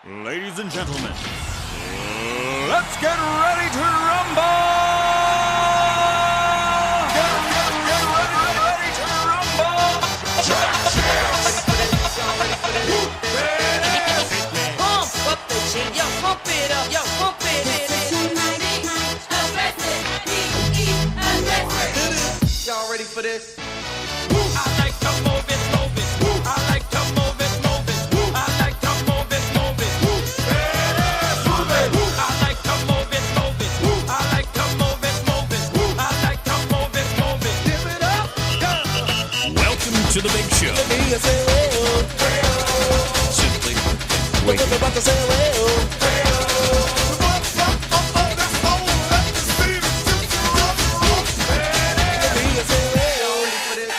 Ladies and gentlemen, let's get ready to rumble! Get ready to rumble! Pump up the jam, yo, pump it up, yo, pump it. Y'all ready for this? I like to move it, move it. I like to move it, move it. I like to move it, move it. I like to move it, move it. I like to move it, move it. I like to move it, move it. Give it up, go! Welcome to the big show. Me a say well, Simply what I'm about to say well. Me a say well, ready for this?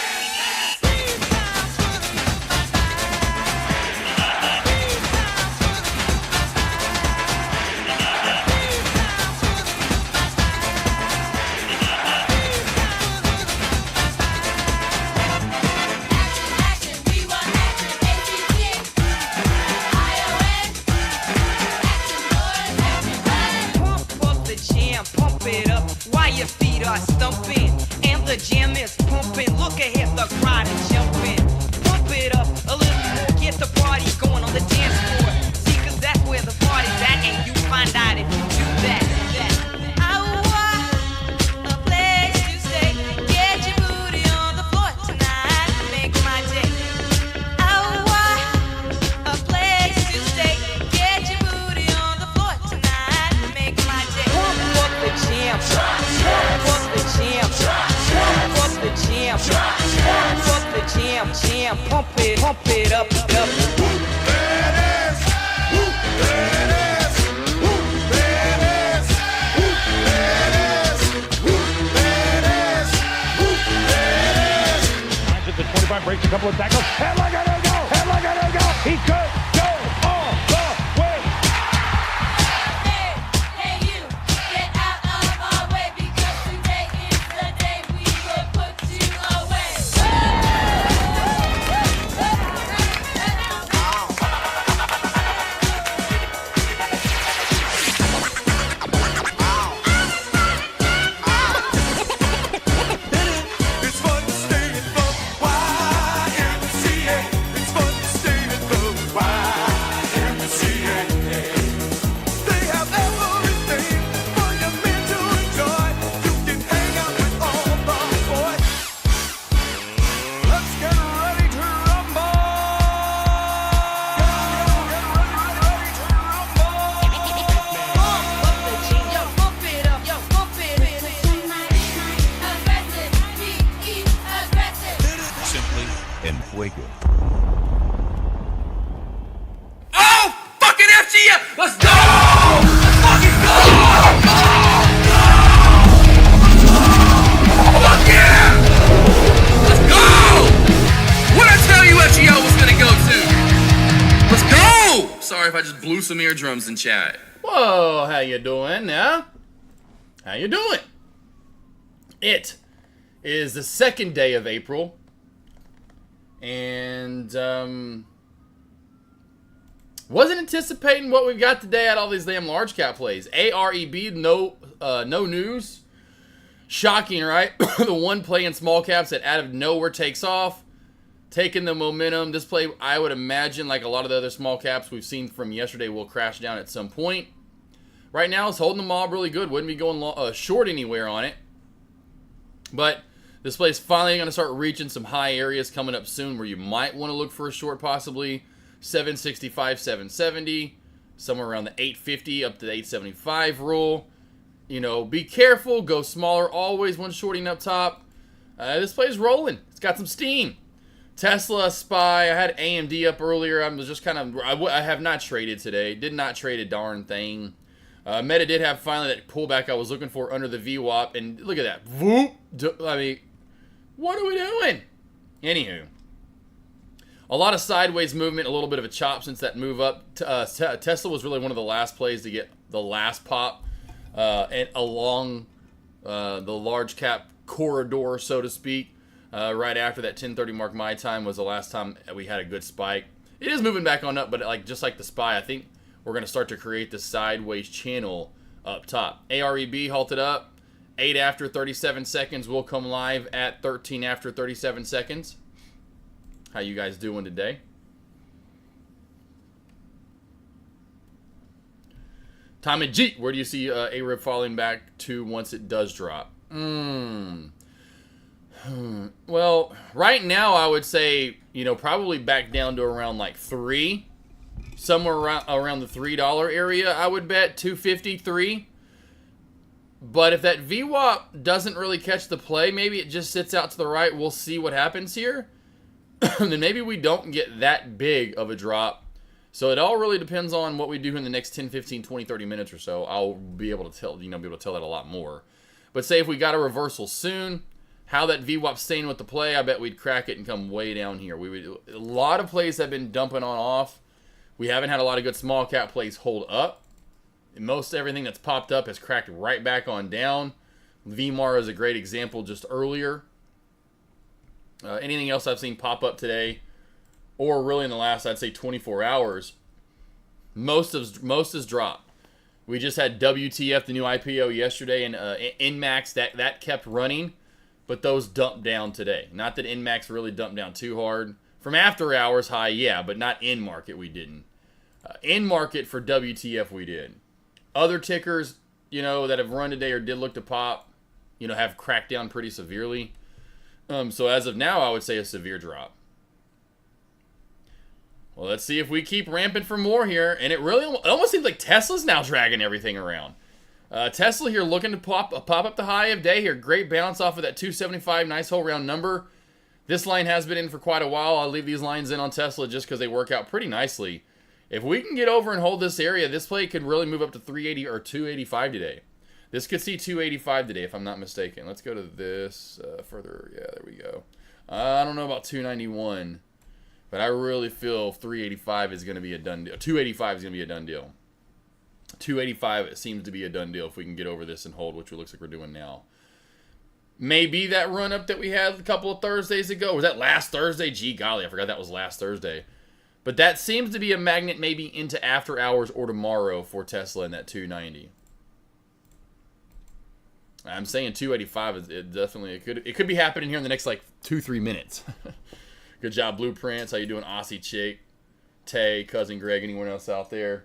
Pump up the jam, pump it up while your feet are stumping. And the jam is pumping. Look ahead, the crowd is jumping. Pump it up a little more, get the party going on the dance floor. See, 'cause that's where the party's at, and you find out if you do that. I want a place to stay. Get your booty on the floor tonight. Make my day. I want a place to stay. Get your booty on the floor tonight. Make my day. Pump up the jam. Pump up the jam. Pump up the jam. Pump up the jam. Jam. Pump it up, up. At the 25, breaks a couple of tackles. Headlock, gotta go! Headlock, gotta go! He could go all the way! Hey, you, get out of our way because today is the day we will put you away. It's fun to stay in the YMCA. It's fun to stay in the YMCA. They have everything for your men to enjoy. You can hang out with all the boys. Let's get ready to rumble! Get ready to rumble! Pump up the jam, yo, pump it up, yo, pump it. Aggressive, be aggressive. Simply en fuego. Oh, fucking FGF! Let's go! Let's fucking go! Fuck yeah! Let's go! What'd I tell you FGO was gonna go to? Let's go! Sorry if I just blew some eardrums in chat. Whoa, how you doing now? How you doing? It is the second day of April, and wasn't anticipating what we've got today at all these damn large cap plays. AREB, no news. Shocking, right? The one play in small caps that out of nowhere takes off, taking the momentum. This play, I would imagine, like a lot of the other small caps we've seen from yesterday, will crash down at some point. Right now, it's holding the mob really good. Wouldn't be going short anywhere on it. But this play is finally going to start reaching some high areas coming up soon where you might want to look for a short, possibly 765, 770, somewhere around the 850 up to the 875 rule. You know, be careful, go smaller always when shorting up top. This play is rolling. It's got some steam. Tesla, SPY, I had AMD up earlier. I'm just kind of, I have not traded today. Did not trade a darn thing. Meta did have finally that pullback I was looking for under the VWAP, and look at that. Whoop. I mean, what are we doing? Anywho, a lot of sideways movement, a little bit of a chop since that move up. Tesla was really one of the last plays to get the last pop, and along the large cap corridor, so to speak. Right after that 10:30 mark, my time was the last time we had a good spike. It is moving back on up, but just like the SPY, I think we're going to start to create the sideways channel up top. AREB halted up. 8 after 37 seconds. We'll come live at 13 after 37 seconds. How you guys doing today? Tommy G, where do you see AREB falling back to once it does drop? Well, right now I would say, you know, probably back down to around like 3. Somewhere around the $3 area, I would bet. 253. But if that VWAP doesn't really catch the play, maybe it just sits out to the right. We'll see what happens here. Then maybe we don't get that big of a drop. So it all really depends on what we do in the next 10, 15, 20, 30 minutes or so. I'll be able to tell, be able to tell that a lot more. But say if we got a reversal soon, how that VWAP staying with the play, I bet we'd crack it and come way down here. A lot of plays have been dumping on off. We haven't had a lot of good small cap plays hold up. Most everything that's popped up has cracked right back on down. VMAR is a great example just earlier. Anything else I've seen pop up today, or really in the last, I'd say 24 hours, most has dropped. We just had WTF, the new IPO yesterday, and NMAX, that kept running, but those dumped down today. Not that NMAX really dumped down too hard. From after hours high, yeah, but not in market we didn't. In market for WTF we did. Other tickers, you know, that have run today or did look to pop, you know, have cracked down pretty severely. So as of now, I would say a severe drop. Well, let's see if we keep ramping for more here. And it almost seems like Tesla's now dragging everything around. Tesla here looking to pop up the high of day here. Great bounce off of that 275. Nice whole round number. This line has been in for quite a while. I'll leave these lines in on Tesla just because they work out pretty nicely. If we can get over and hold this area, this play could really move up to 380 or 285 today. This could see 285 today, if I'm not mistaken. Let's go to this further. Yeah, there we go. I don't know about 291, but I really feel 385 is going to be a done deal. 285 is going to be a done deal. 285 it seems to be a done deal if we can get over this and hold, which it looks like we're doing now. Maybe that run up that we had a couple of Thursdays ago. Was that last Thursday? Gee golly, I forgot that was last Thursday. But that seems to be a magnet maybe into after hours or tomorrow for Tesla in that 290. I'm saying 285 is it could be happening here in the next like 2-3 minutes. Good job, Blueprints. How you doing, Aussie Chick, Tay, Cousin Greg, anyone else out there?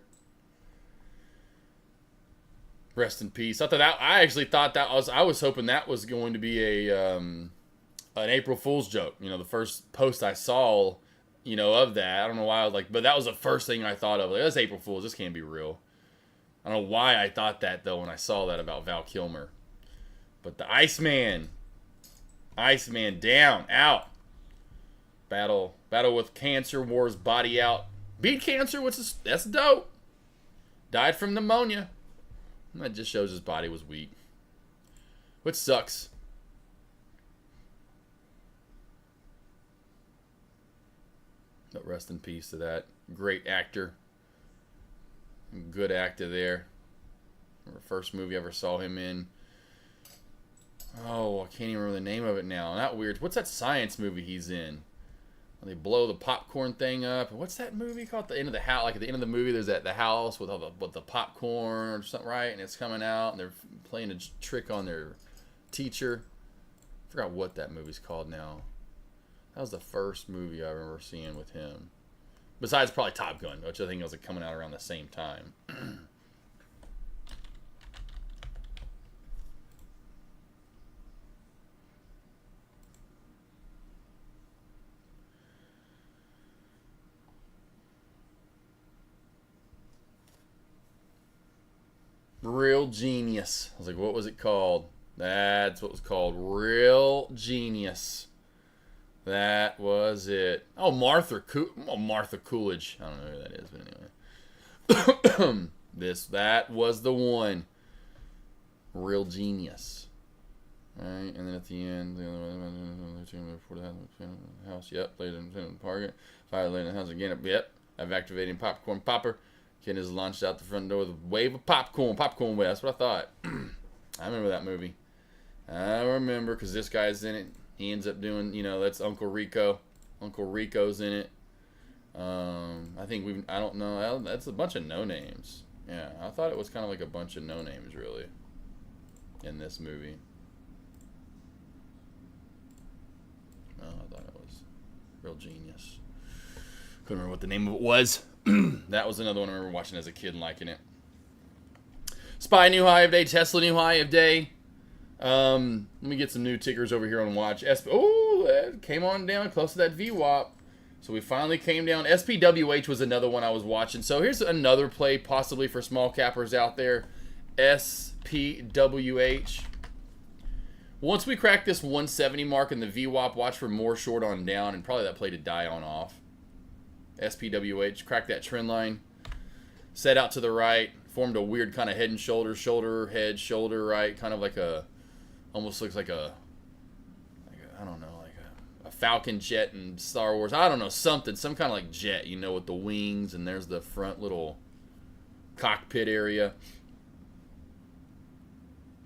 Rest in peace. I actually thought that I was hoping that was going to be an April Fool's joke. You know, the first post I saw, you know, of that. I don't know why I was like, but that was the first thing I thought of. Like, that's April Fool's. This can't be real. I don't know why I thought that though when I saw that about Val Kilmer. But the Iceman down, out. Battle with cancer, wore his body out. Beat cancer, that's dope. Died from pneumonia. That just shows his body was weak. Which sucks. But rest in peace to that great actor. Good actor there. First movie I ever saw him in. Oh, I can't even remember the name of it now. Not weird. What's that science movie he's in? When they blow the popcorn thing up. What's that movie called? The end of the house. Like at the end of the movie, there's the house with all the popcorn or something, right? And it's coming out, and they're playing a trick on their teacher. I forgot what that movie's called now. That was the first movie I remember seeing with him. Besides probably Top Gun, which I think was like coming out around the same time. Real Genius. I was like, what was it called? That's what it was called. Real Genius. That was it. Oh, Martha Coolidge. I don't know who that is, but anyway. That was the one. Real Genius. Alright, and then at the end, before the house, yep, laid in the target. Fire laid in the house again, yep. I've activated popcorn popper. Kid is launched out the front door with a wave of popcorn wave. That's what I thought. I remember that movie. I remember because this guy's in it. He ends up doing, you know, that's Uncle Rico. Uncle Rico's in it. I think I don't know. That's a bunch of no names. Yeah, I thought it was kind of like a bunch of no names, really, in this movie. Oh, I thought it was real genius. Couldn't remember what the name of it was. That was another one I remember watching as a kid and liking it. Spy new high of day. Tesla new high of day. Let me get some new tickers over here on watch. Oh, that came on down close to that VWAP. So we finally came down. SPWH was another one I was watching. So here's another play possibly for small cappers out there. SPWH. Once we crack this 170 mark in the VWAP, watch for more short on down and probably that play to die on off. SPWH, crack that trend line. Set out to the right. Formed a weird kind of head and shoulder, shoulder, head, shoulder, right. Kind of like almost looks like a I don't know, like a Falcon jet in Star Wars. I don't know, some kind of like jet, you know, with the wings, and there's the front little cockpit area.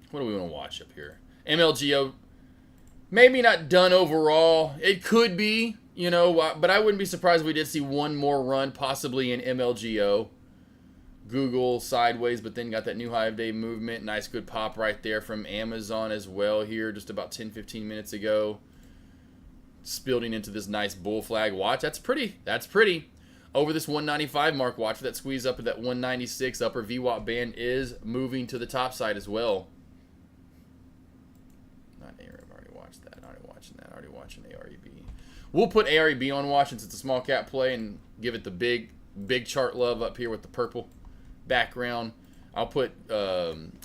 What do we want to watch up here? MLGO, maybe not done overall. It could be, you know, but I wouldn't be surprised if we did see one more run, possibly in MLGO. Google sideways, but then got that new high of day movement. Nice good pop right there from Amazon as well here just about 10-15 minutes ago. Building into this nice bull flag. Watch, that's pretty. That's pretty. Over this 195 mark, watch for that squeeze up at that 196. Upper VWAP band is moving to the top side as well. Not AREB, I've already watched that. Already watching that. Already watching AREB. We'll put AREB on watch since it's a small cap play and give it the big chart love up here with the purple background. I'll put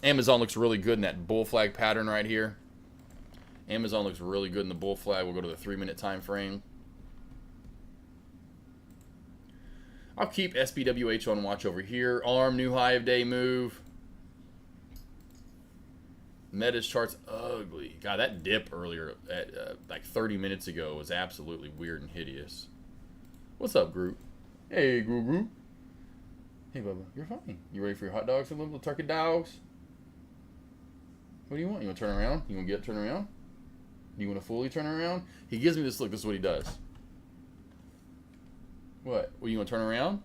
Amazon looks really good in that bull flag pattern right here. Amazon looks really good in the bull flag. We'll go to the 3-minute time frame. I'll keep SPWH on watch over here. ARM new high of day move. Meta's chart's ugly. God, that dip earlier at like 30 minutes ago was absolutely weird and hideous. What's up, group? Hey, group. Hey, Bubba, you're fine. You ready for your hot dogs and little turkey dogs? What do you want? You want to turn around? You want to turn around? You want to fully turn around? He gives me this look. This is what he does. What? Well, you want to turn around?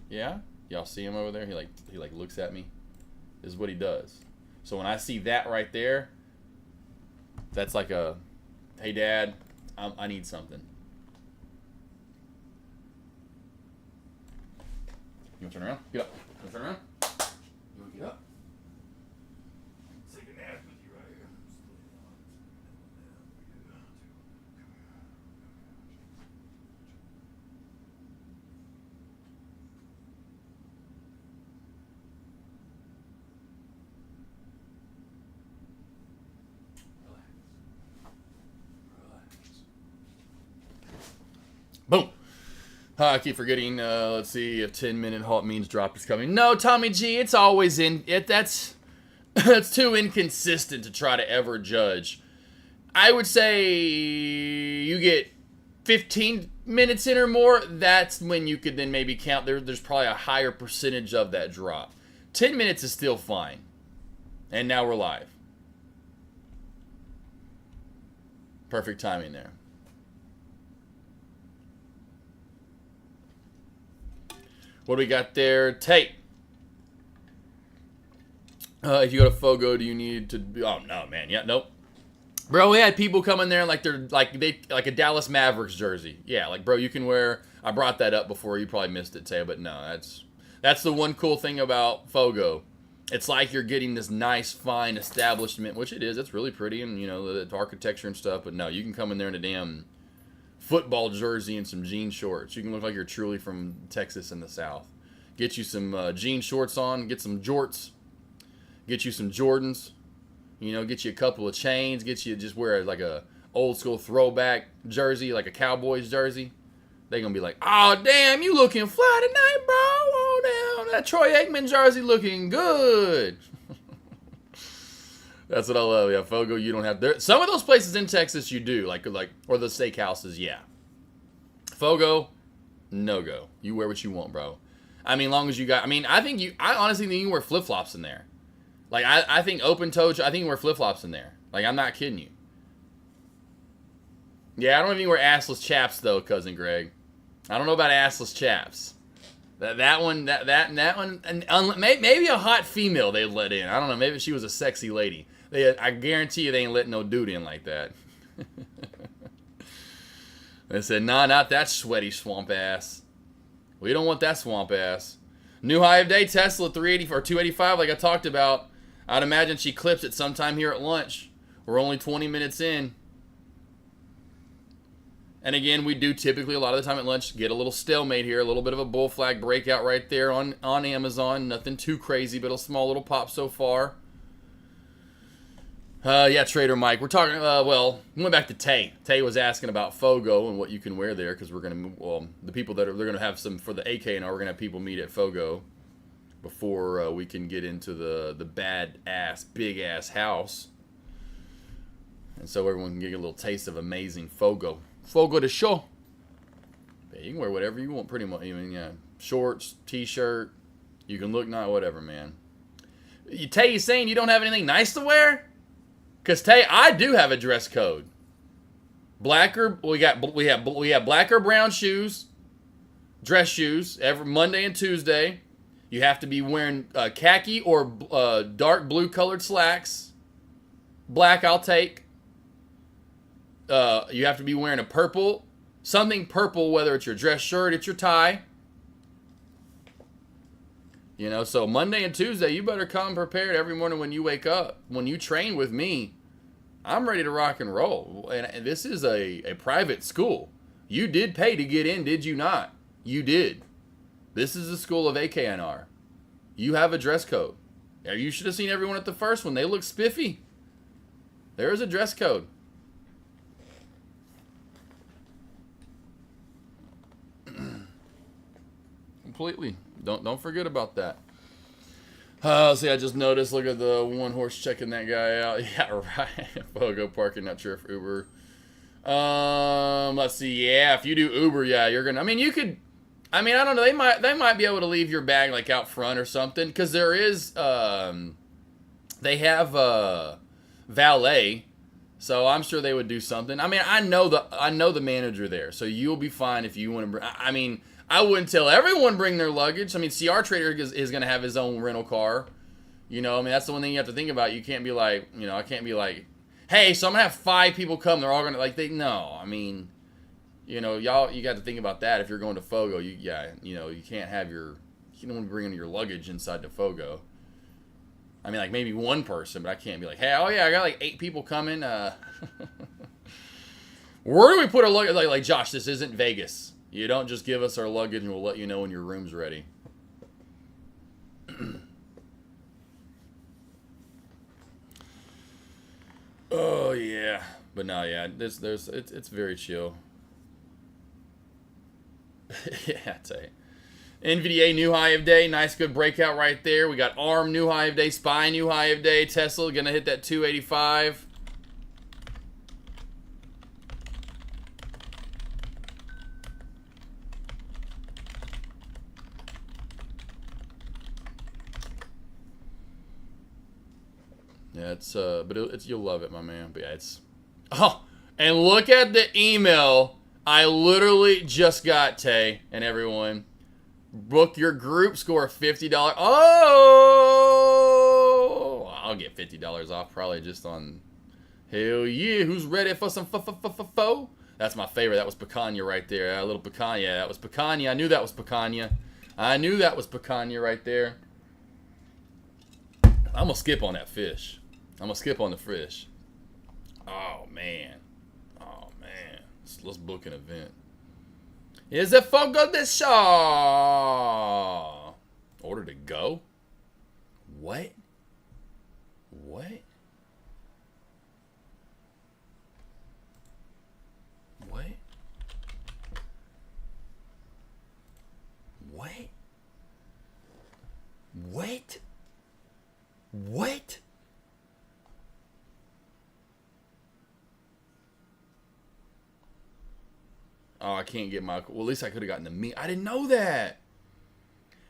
Yeah? Y'all see him over there? He looks at me. This is what he does. So when I see that right there, that's like a, hey, Dad, I need something. You want to turn around? Get up. You want to turn around? You want to get up? Take a nap with you right here. Boom. I keep forgetting, let's see if 10-minute halt means drop is coming. No, Tommy G, it's always in it. That's too inconsistent to try to ever judge. I would say you get 15 minutes in or more, that's when you could then maybe count. There's probably a higher percentage of that drop. 10 minutes is still fine. And now we're live. Perfect timing there. What do we got there? Tape. If you go to Fogo, do you need to be... Oh, no, man. Yeah, nope. Bro, we had people come in there like they're like a Dallas Mavericks jersey. Yeah, like, bro, you can wear... I brought that up before. You probably missed it, Tay, but no, that's the one cool thing about Fogo. It's like you're getting this nice, fine establishment, which it is. It's really pretty and, you know, the architecture and stuff. But no, you can come in there in a damn football jersey and some jean shorts. You can look like you're truly from Texas in the South. Get you some jean shorts on. Get some jorts. Get you some Jordans. You know, get you a couple of chains. Get you just wear like a old school throwback jersey, like a Cowboys jersey. They're going to be like, oh, damn, you looking fly tonight, bro. Oh, damn, that Troy Aikman jersey looking good. That's what I love. Yeah, Fogo, you don't have... Some of those places in Texas you do, like or the steakhouses, yeah. Fogo, no go. You wear what you want, bro. I mean, long as you got... I honestly think you can wear flip-flops in there. Like, I think open-toed... I think you can wear flip-flops in there. Like, I'm not kidding you. Yeah, I don't even wear assless chaps, though, Cousin Greg. I don't know about assless chaps. That one, and maybe a hot female they let in. I don't know. Maybe she was a sexy lady. I guarantee you they ain't letting no dude in like that. They said, nah, not that sweaty swamp ass. We don't want that swamp ass. New high of day, Tesla 380 or 285, like I talked about. I'd imagine she clips it sometime here at lunch. We're only 20 minutes in. And again, we do typically a lot of the time at lunch get a little stalemate here, a little bit of a bull flag breakout right there on Amazon. Nothing too crazy, but a small little pop so far. Yeah, Trader Mike. We're talking, well, we went back to Tay. Tay was asking about Fogo and what you can wear there because we're going to, well, the people that are, they're going to have some for the AK and we're going to have people meet at Fogo before we can get into the bad-ass, big-ass house. And so everyone can get a little taste of amazing Fogo. Fogo de show. Yeah, you can wear whatever you want pretty much. I mean, yeah, shorts, t-shirt. You can look not whatever, man. Tay, you saying you don't have anything nice to wear? Because Tay, I do have a dress code. Black or we have black or brown shoes, dress shoes every Monday and Tuesday. You have to be wearing khaki or dark blue colored slacks. Black I'll take. You have to be wearing a purple, something purple, whether it's your dress shirt, it's your tie. You know, so Monday and Tuesday, you better come prepared every morning when you wake up. When you train with me, I'm ready to rock and roll. And this is a private school. You did pay to get in, did you not? You did. This is the school of AKNR. You have a dress code. You should have seen everyone at the first one. They look spiffy. There is a dress code. Completely. Don't forget about that. See, I just noticed. Look at the one horse checking that guy out. Yeah, right. Fogo parking. Not sure if Uber. Let's see. Yeah, if you do Uber, yeah, you're gonna. I mean, you could. I mean, I don't know. They might be able to leave your bag like out front or something because there is. They have valet, so I'm sure they would do something. I mean, I know the manager there, so you'll be fine if you want to. I mean. I wouldn't tell everyone bring their luggage. I mean, CR Trader is going to have his own rental car. You know, I mean, that's the one thing you have to think about. You can't be like, you know, I can't be like, hey, so I'm going to have 5 people come. They're all going to, like, no. I mean, you know, y'all, you got to think about that if you're going to Fogo. You know, you can't have you don't want to bring your luggage inside the Fogo. I mean, like, maybe one person, but I can't be like, hey, oh, yeah, I got, like, 8 people coming. Where do we put our luggage? Like, Josh, this isn't Vegas. You don't just give us our luggage and we'll let you know when your room's ready. Oh yeah, but no, yeah, it's very chill. Yeah, I'd say. NVDA new high of day, nice good breakout right there. We got ARM new high of day, SPY new high of day, Tesla gonna hit that 285. Yeah, but you'll love it, my man. But yeah, and look at the email I literally just got, Tay, and everyone. Book your group, score $50. Oh, I'll get $50 off probably just on. Hell yeah, who's ready for some fo? That's my favorite. That was picanha right there. A little picanha. Yeah, that was picanha. I knew that was picanha. Right there. I'm gonna skip on that fish. I'm gonna skip on the fish. Oh man. Let's book an event. Is it Fogo de Show? Order to go? What? What? What? What? What? What? Oh, I can't get my... Well, at least I could have gotten the meat. I didn't know that.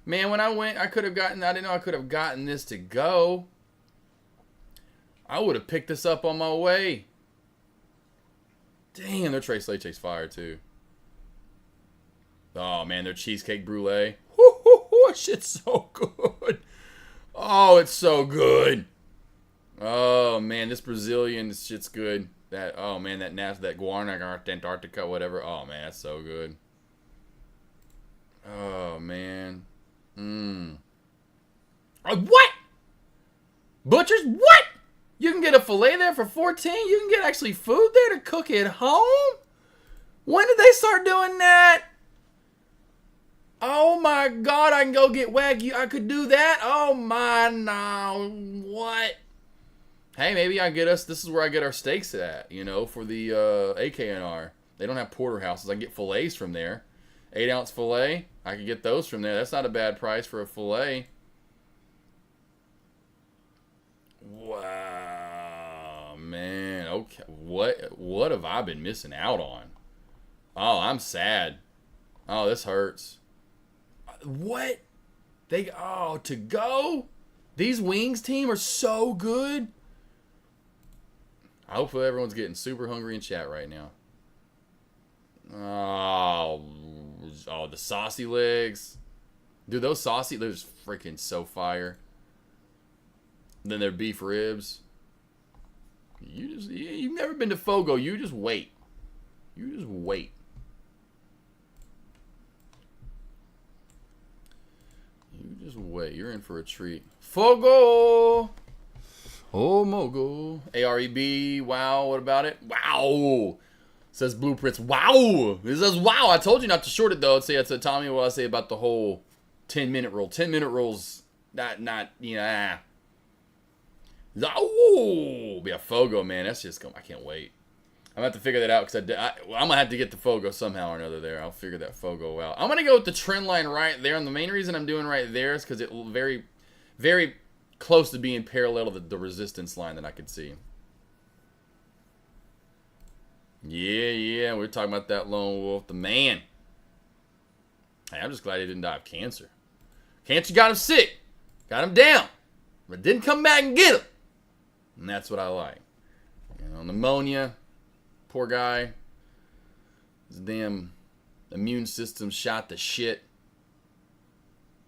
Man, when I went, I didn't know I could have gotten this to go. I would have picked this up on my way. Damn, their Trace Leche's fire, too. Oh, man, their cheesecake brulee. That shit's so good. Oh, it's so good. Oh, man, this Brazilian, this shit's good. That, oh, man, that guarana Antarctica, whatever. Oh, man, that's so good. Oh, man. What? Butchers? What? You can get a filet there for $14? You can get actually food there to cook at home? When did they start doing that? Oh my God, I can go get Wagyu. I could do that? Oh my, no. What? Hey, maybe I get us, this is where I get our steaks at, you know, for the AKNR. They don't have porterhouses. I can get fillets from there. 8-ounce filet. I could get those from there. That's not a bad price for a filet. Wow, man. Okay, what have I been missing out on? Oh, I'm sad. Oh, this hurts. What? To go? These Wings team are so good. Hopefully everyone's getting super hungry in chat right now. Oh, the saucy legs. Dude, those saucy, they're just freaking so fire. Then their beef ribs. You've never been to Fogo. You just wait. You just wait. You just wait. You're in for a treat. Fogo! Oh, Mogo. AREB. Wow. What about it? Wow. Says Blueprints. Wow. It says wow. I told you not to short it, though. I'd say it's a Tommy what I say about the whole 10-minute rule. 10-minute rules. Not, you know, Oh, be a Fogo, man. That's just going. I can't wait. I'm going to have to figure that out because I'm going to have to get the Fogo somehow or another there. I'll figure that Fogo out. I'm going to go with the trend line right there. And the main reason I'm doing right there is because it very, very close to being parallel to the resistance line that I could see. Yeah. We're talking about that lone wolf. The man. Hey, I'm just glad he didn't die of cancer. Cancer got him sick. Got him down. But didn't come back and get him. And that's what I like. You know, pneumonia. Poor guy. His damn immune system shot to shit.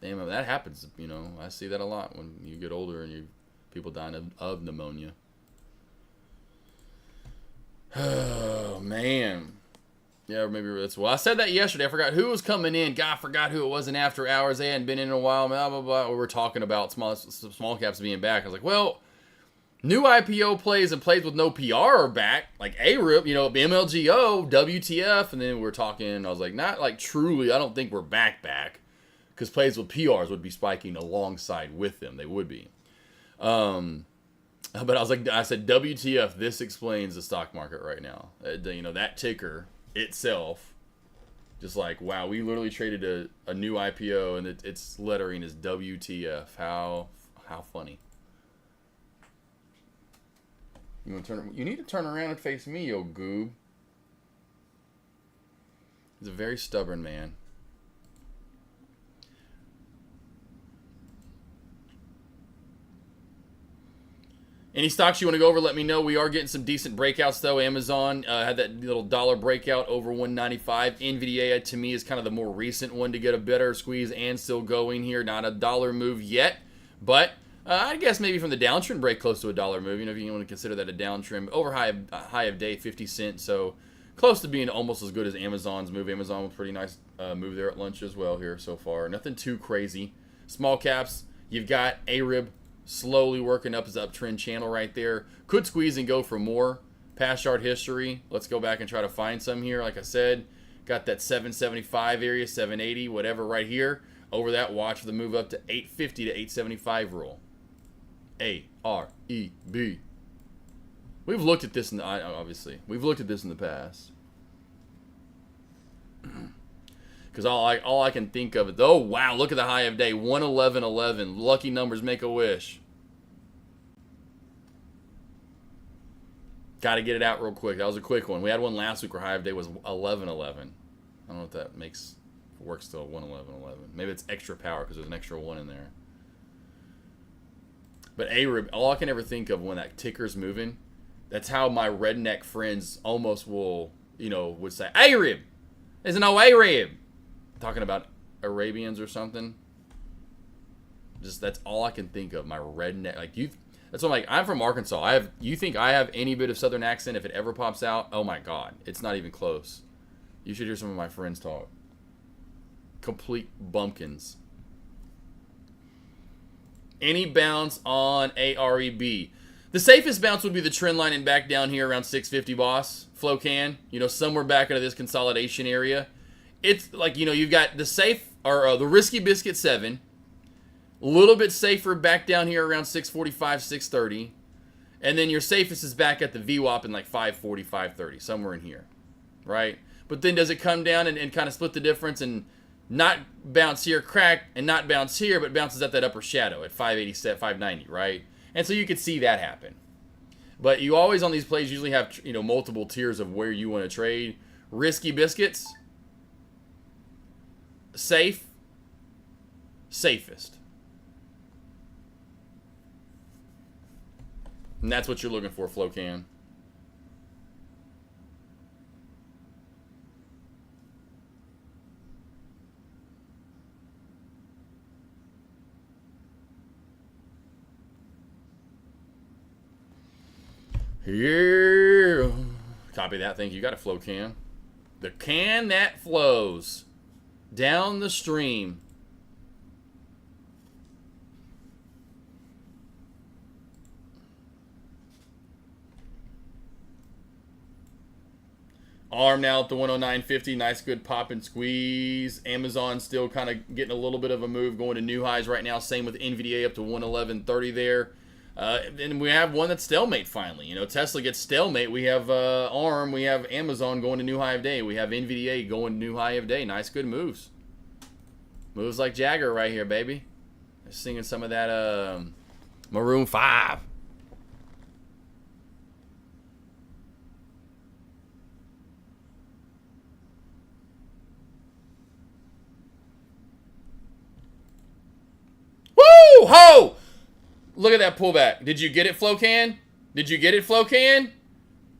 Damn, that happens, you know. I see that a lot when you get older and people dying of pneumonia. Oh, man. Yeah, maybe that's... Well, I said that yesterday. I forgot who was coming in. God, I forgot who it was in After Hours. They hadn't been in a while. Blah, blah, blah. We were talking about small caps being back. I was like, well... New IPO plays and plays with no PR are back. Like ARIP, you know, MLGO, WTF. And then we're talking, I was like, not like truly, I don't think we're back. Because plays with PRs would be spiking alongside with them. They would be. But I said, WTF, this explains the stock market right now. You know, that ticker itself, just like, wow, we literally traded a new IPO and its lettering is WTF. How funny. You need to turn around and face me, yo goob. He's a very stubborn man. Any stocks you want to go over, let me know. We are getting some decent breakouts, though. Amazon had that little dollar breakout over 195. NVIDIA, to me, is kind of the more recent one to get a better squeeze and still going here. Not a dollar move yet, but... I guess maybe from the downtrend break close to a dollar move. You know, if you want to consider that a downtrend. Over high of day, 50 cents. So close to being almost as good as Amazon's move. Amazon was a pretty nice move there at lunch as well here so far. Nothing too crazy. Small caps, you've got ARIB slowly working up his uptrend channel right there. Could squeeze and go for more. Past chart history. Let's go back and try to find some here. Like I said, got that 775 area, 780, whatever right here. Over that, watch for the move up to 850 to 875 rule. AREB. We've looked at this obviously. We've looked at this in the past. Because all I can think of it. Oh wow! Look at the high of day, 111.11. Lucky numbers make a wish. Got to get it out real quick. That was a quick one. We had one last week where high of day was 11.11. I don't know if that works still 111.11. Maybe it's extra power because there's an extra one in there. But ARIB, all I can ever think of when that ticker's moving, that's how my redneck friends almost will, you know, would say, ARIB! There's no ARIB! talking about Arabians or something. Just that's all I can think of. My redneck, like you. That's what I'm like. I'm from Arkansas. You think I have any bit of Southern accent? If it ever pops out, oh my God, it's not even close. You should hear some of my friends talk. Complete bumpkins. Any bounce on AREB? The safest bounce would be the trend line and back down here around 650, boss. Flow can, somewhere back into this consolidation area. It's like, you've got the safe or the risky biscuit 7. A little bit safer back down here around 645, 630. And then your safest is back at the VWAP in like 540, 530, somewhere in here. Right? But then does it come down and kind of split the difference and not bounce here, crack, and not bounce here, but bounces at that upper shadow at 587, 590, right? And so you could see that happen. But you always on these plays usually have, multiple tiers of where you want to trade. Risky biscuits. Safe. Safest. And that's what you're looking for, Flocan. Here. Copy that. Thank you. You got a flow can. The can that flows down the stream. Arm now at the 109.50. Nice, good pop and squeeze. Amazon still kind of getting a little bit of a move, going to new highs right now. Same with NVDA up to 111.30 there. And we have one that's stalemate finally. Tesla gets stalemate. We have ARM. We have Amazon going to new high of day. We have NVDA going to new high of day. Nice, good moves. Moves like Jagger right here, baby. Singing some of that Maroon 5. Woo! Ho! Look at that pullback. Did you get it, Flocan? Did you get it, Flocan?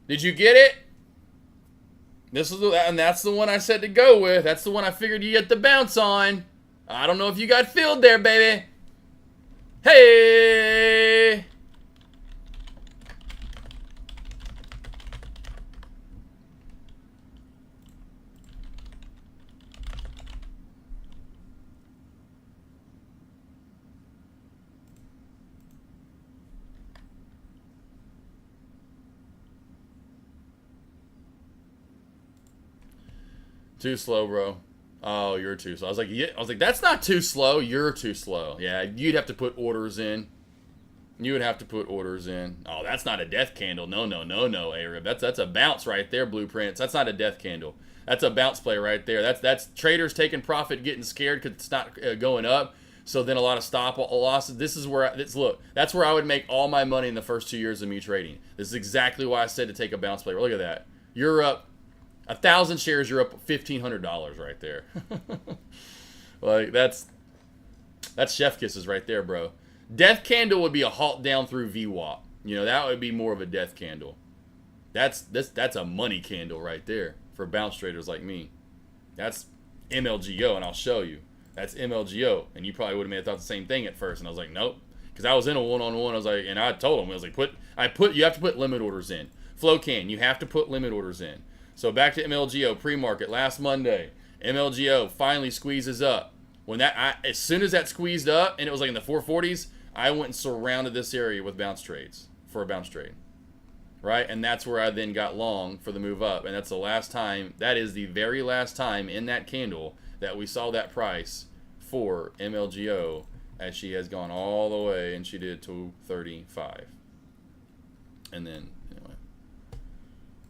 Did you get it? And that's the one I said to go with. That's the one I figured you get the bounce on. I don't know if you got filled there, baby. Hey! Too slow, bro. Oh, you're too slow. I was like, that's not too slow. You're too slow. Yeah, you'd have to put orders in. You would have to put orders in. Oh, that's not a death candle. No, Arab. That's a bounce right there, Blueprints. That's not a death candle. That's a bounce play right there. That's traders taking profit, getting scared because it's not going up. So then a lot of stop losses. This is where look. That's where I would make all my money in the first 2 years of me trading. This is exactly why I said to take a bounce play. Look at that. You're up 1,000 shares. You're up $1,500 right there. Like that's chef kisses right there, bro. Death candle would be a halt down through VWAP. That would be more of a death candle. That's a money candle right there for bounce traders like me. That's MLGO, and I'll show you. That's MLGO, and you probably would have thought the same thing at first, and I was like, nope, because I was in a one-on-one. I was like, and I told him, I was like, you have to put limit orders in. Flocan, you have to put limit orders in. So back to MLGO pre-market last Monday. MLGO finally squeezes up. As soon as that squeezed up and it was like in the 440s, I went and surrounded this area with bounce trades for a bounce trade, right? And that's where I then got long for the move up. And that's the last time. That is the very last time in that candle that we saw that price for MLGO, as she has gone all the way and she did 235. And then anyway,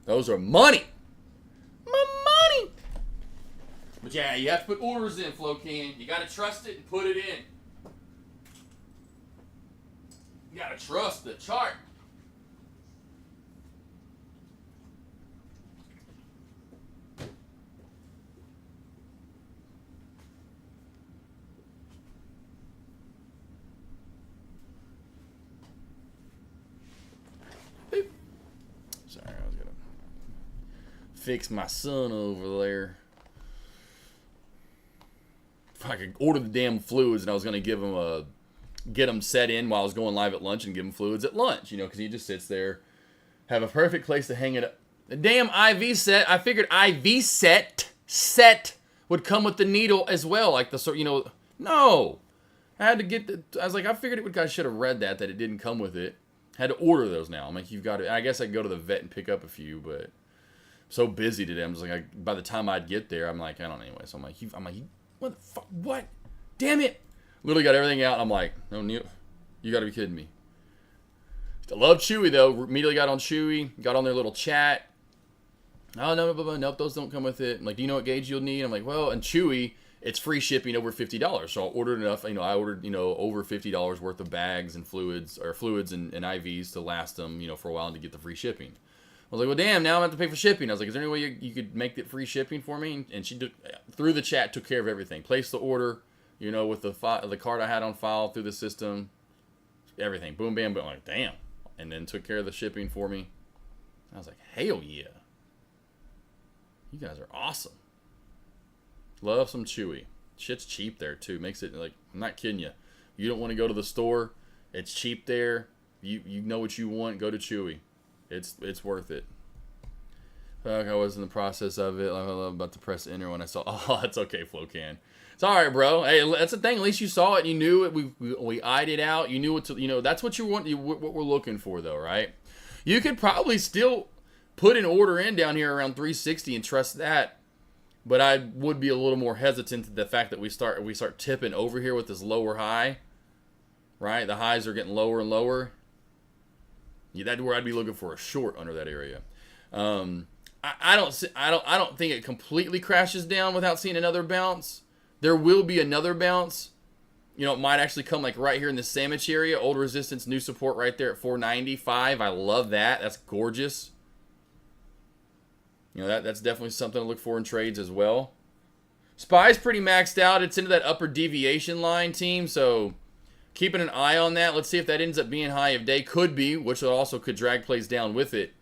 those are money. My money. But yeah, you have to put orders in, Flocan. You got to trust it and put it in. You got to trust the chart. Boop. Sorry, I was going to fix my son over there. I could order the damn fluids, and I was going to get them set in while I was going live at lunch and give him fluids at lunch, you know, because he just sits there, have a perfect place to hang it up. The damn IV set, I figured IV set would come with the needle as well, like the, you know, no. I had to get I was like, I figured it would, I should have read that it didn't come with it. Had to order those now. I'm like, you've got to, I guess I could go to the vet and pick up a few, but I'm so busy today. I'm just like, by the time I'd get there, I'm like, I don't know anyway. So I'm like, what the fuck, what? Damn it. Literally got everything out. I'm like, no, Neil, you got to be kidding me. I love Chewy, though. Immediately got on Chewy, got on their little chat. Oh, no, nope, those don't come with it. I'm like, do you know what gauge you'll need? I'm like, well, and Chewy, it's free shipping over $50. So I ordered enough, you know, I ordered, you know, over $50 worth of bags and fluids and IVs to last them, you know, for a while and to get the free shipping. I was like, well, damn, now I'm going to have to pay for shipping. I was like, is there any way you could make it free shipping for me? And she, through the chat, took care of everything. Placed the order, you know, with the card I had on file through the system. Everything. Boom, bam, boom. I'm like, damn. And then took care of the shipping for me. I was like, hell yeah. You guys are awesome. Love some Chewy. Shit's cheap there, too. Makes it, like, I'm not kidding you. You don't want to go to the store. It's cheap there. You know what you want. Go to Chewy. It's worth it. Fuck, I was in the process of it. I'm about to press enter when I saw. Oh, that's okay, Flocan. It's all right, bro. Hey, that's the thing. At least you saw it. You knew it. We eyed it out. You knew what to. You know, that's what you want. What we're looking for, though, right? You could probably still put an order in down here around 360 and trust that. But I would be a little more hesitant to the fact that we start tipping over here with this lower high, right? The highs are getting lower and lower. Yeah, that's where I'd be looking for a short under that area. I don't think it completely crashes down without seeing another bounce. There will be another bounce. You know, it might actually come like right here in the sandwich area. Old resistance, new support right there at 495. I love that. That's gorgeous. You know, that's definitely something to look for in trades as well. SPY's pretty maxed out. It's into that upper deviation line, team, so keeping an eye on that. Let's see if that ends up being high of day. Could be, which also could drag plays down with it.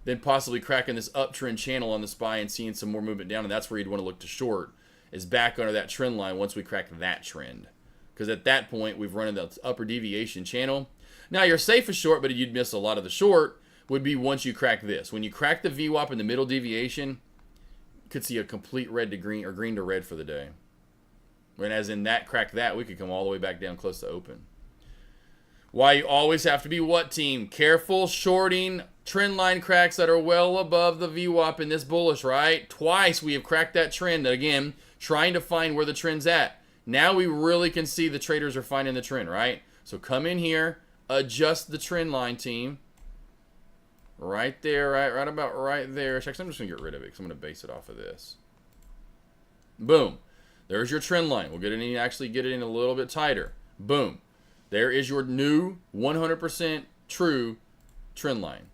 Then possibly cracking this uptrend channel on the SPY and seeing some more movement down, and that's where you'd want to look to short, is back under that trend line once we crack that trend. Because at that point, we've run in the upper deviation channel. Now, you're safe as short, but you'd miss a lot of the short would be once you crack this. When you crack the VWAP in the middle deviation, you could see a complete red to green or green to red for the day. And as in that, crack that, we could come all the way back down close to open. Why you always have to be what, team? Careful shorting trend line cracks that are well above the VWAP in this bullish, right? Twice we have cracked that trend. Again, trying to find where the trend's at. Now we really can see the traders are finding the trend, right? So come in here, adjust the trend line, team. Right there, right about right there. Actually, I'm just going to get rid of it because I'm going to base it off of this. Boom. There's your trend line. We'll get it in, actually get it in a little bit tighter. Boom. There is your new 100% true trend line.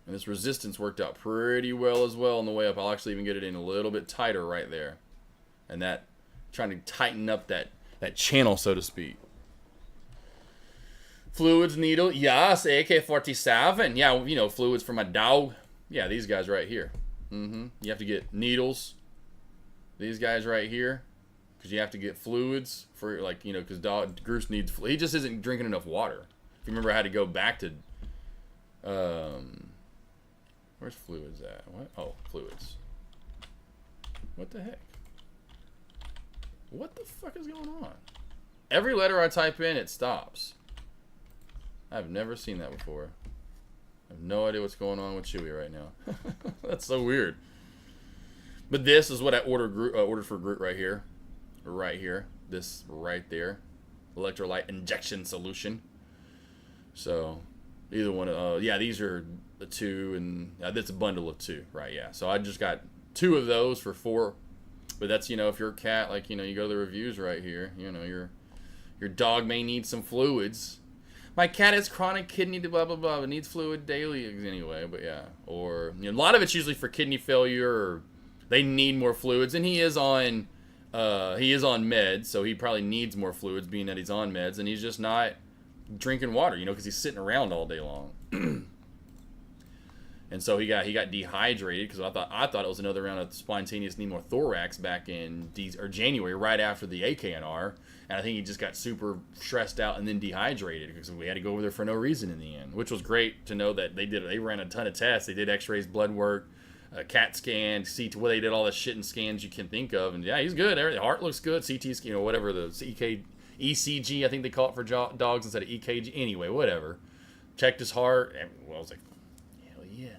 And this resistance worked out pretty well as well on the way up. I'll actually even get it in a little bit tighter right there. And that, trying to tighten up that channel, so to speak. Fluids needle, yes, AK47. Yeah, you know, fluids for my dog. Yeah, these guys right here. You have to get needles. These guys right here. Because you have to get fluids for, like, you know, because Goose needs, he just isn't drinking enough water. If you remember, I had to go back to, where's fluids at? What? Oh, fluids. What the heck? What the fuck is going on? Every letter I type in, it stops. I've never seen that before. I have no idea what's going on with Chewy right now. That's so weird. But this is what I ordered for Groot right here. Right here. This right there. Electrolyte injection solution. So, either one. Yeah, these are the two. And that's a bundle of two. Right, yeah. So, I just got 2 of those for $4. But that's, you know, if you're a cat, like, you know, you go to the reviews right here. You know, your dog may need some fluids. My cat has chronic kidney blah blah blah. It needs fluid daily anyway. But yeah, or you know, a lot of it's usually for kidney failure, or they need more fluids. And he is on meds, so he probably needs more fluids, being that he's on meds, and he's just not drinking water, you know, because he's sitting around all day long. And so he got dehydrated because I thought it was another round of spontaneous pneumothorax back in January, right after the AKNR. And I think he just got super stressed out and then dehydrated because we had to go over there for no reason in the end, which was great to know that they ran a ton of tests. They did X-rays, blood work, CAT scan, CT. Well, they did all the shit and scans you can think of, and yeah, he's good. The heart looks good. CT, whatever the ECG, I think they call it for dogs instead of EKG. Anyway, whatever. Checked his heart, and I was like, hell yeah.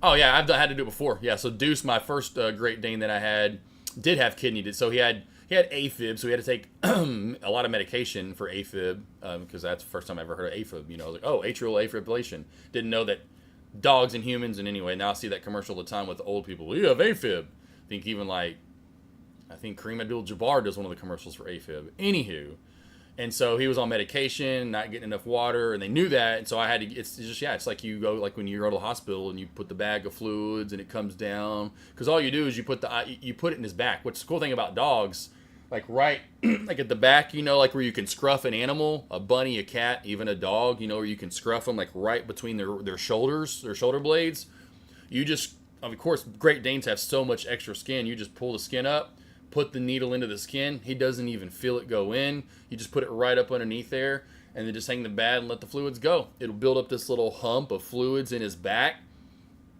Oh yeah, I've had to do it before. Yeah, so Deuce, my first Great Dane that I had, did have kidney disease. So he had AFib, so he had to take a lot of medication for AFib because that's the first time I ever heard of AFib. I was like, oh, atrial fibrillation. Didn't know that dogs and humans. And anyway, now I see that commercial all the time with the old people. You have AFib. I think Kareem Abdul-Jabbar does one of the commercials for AFib. Anywho. And so he was on medication, not getting enough water, and they knew that. And so I had to. It's like you go like when you go to the hospital and you put the bag of fluids and it comes down because all you do is you put it in his back. What's the cool thing about dogs, like right like at the back, like where you can scruff an animal, a bunny, a cat, even a dog, where you can scruff them like right between their shoulders, their shoulder blades. You just, of course, Great Danes have so much extra skin. You just pull the skin up. Put the needle into the skin. He doesn't even feel it go in. You just put it right up underneath there and then just hang the bag and let the fluids go. It'll build up this little hump of fluids in his back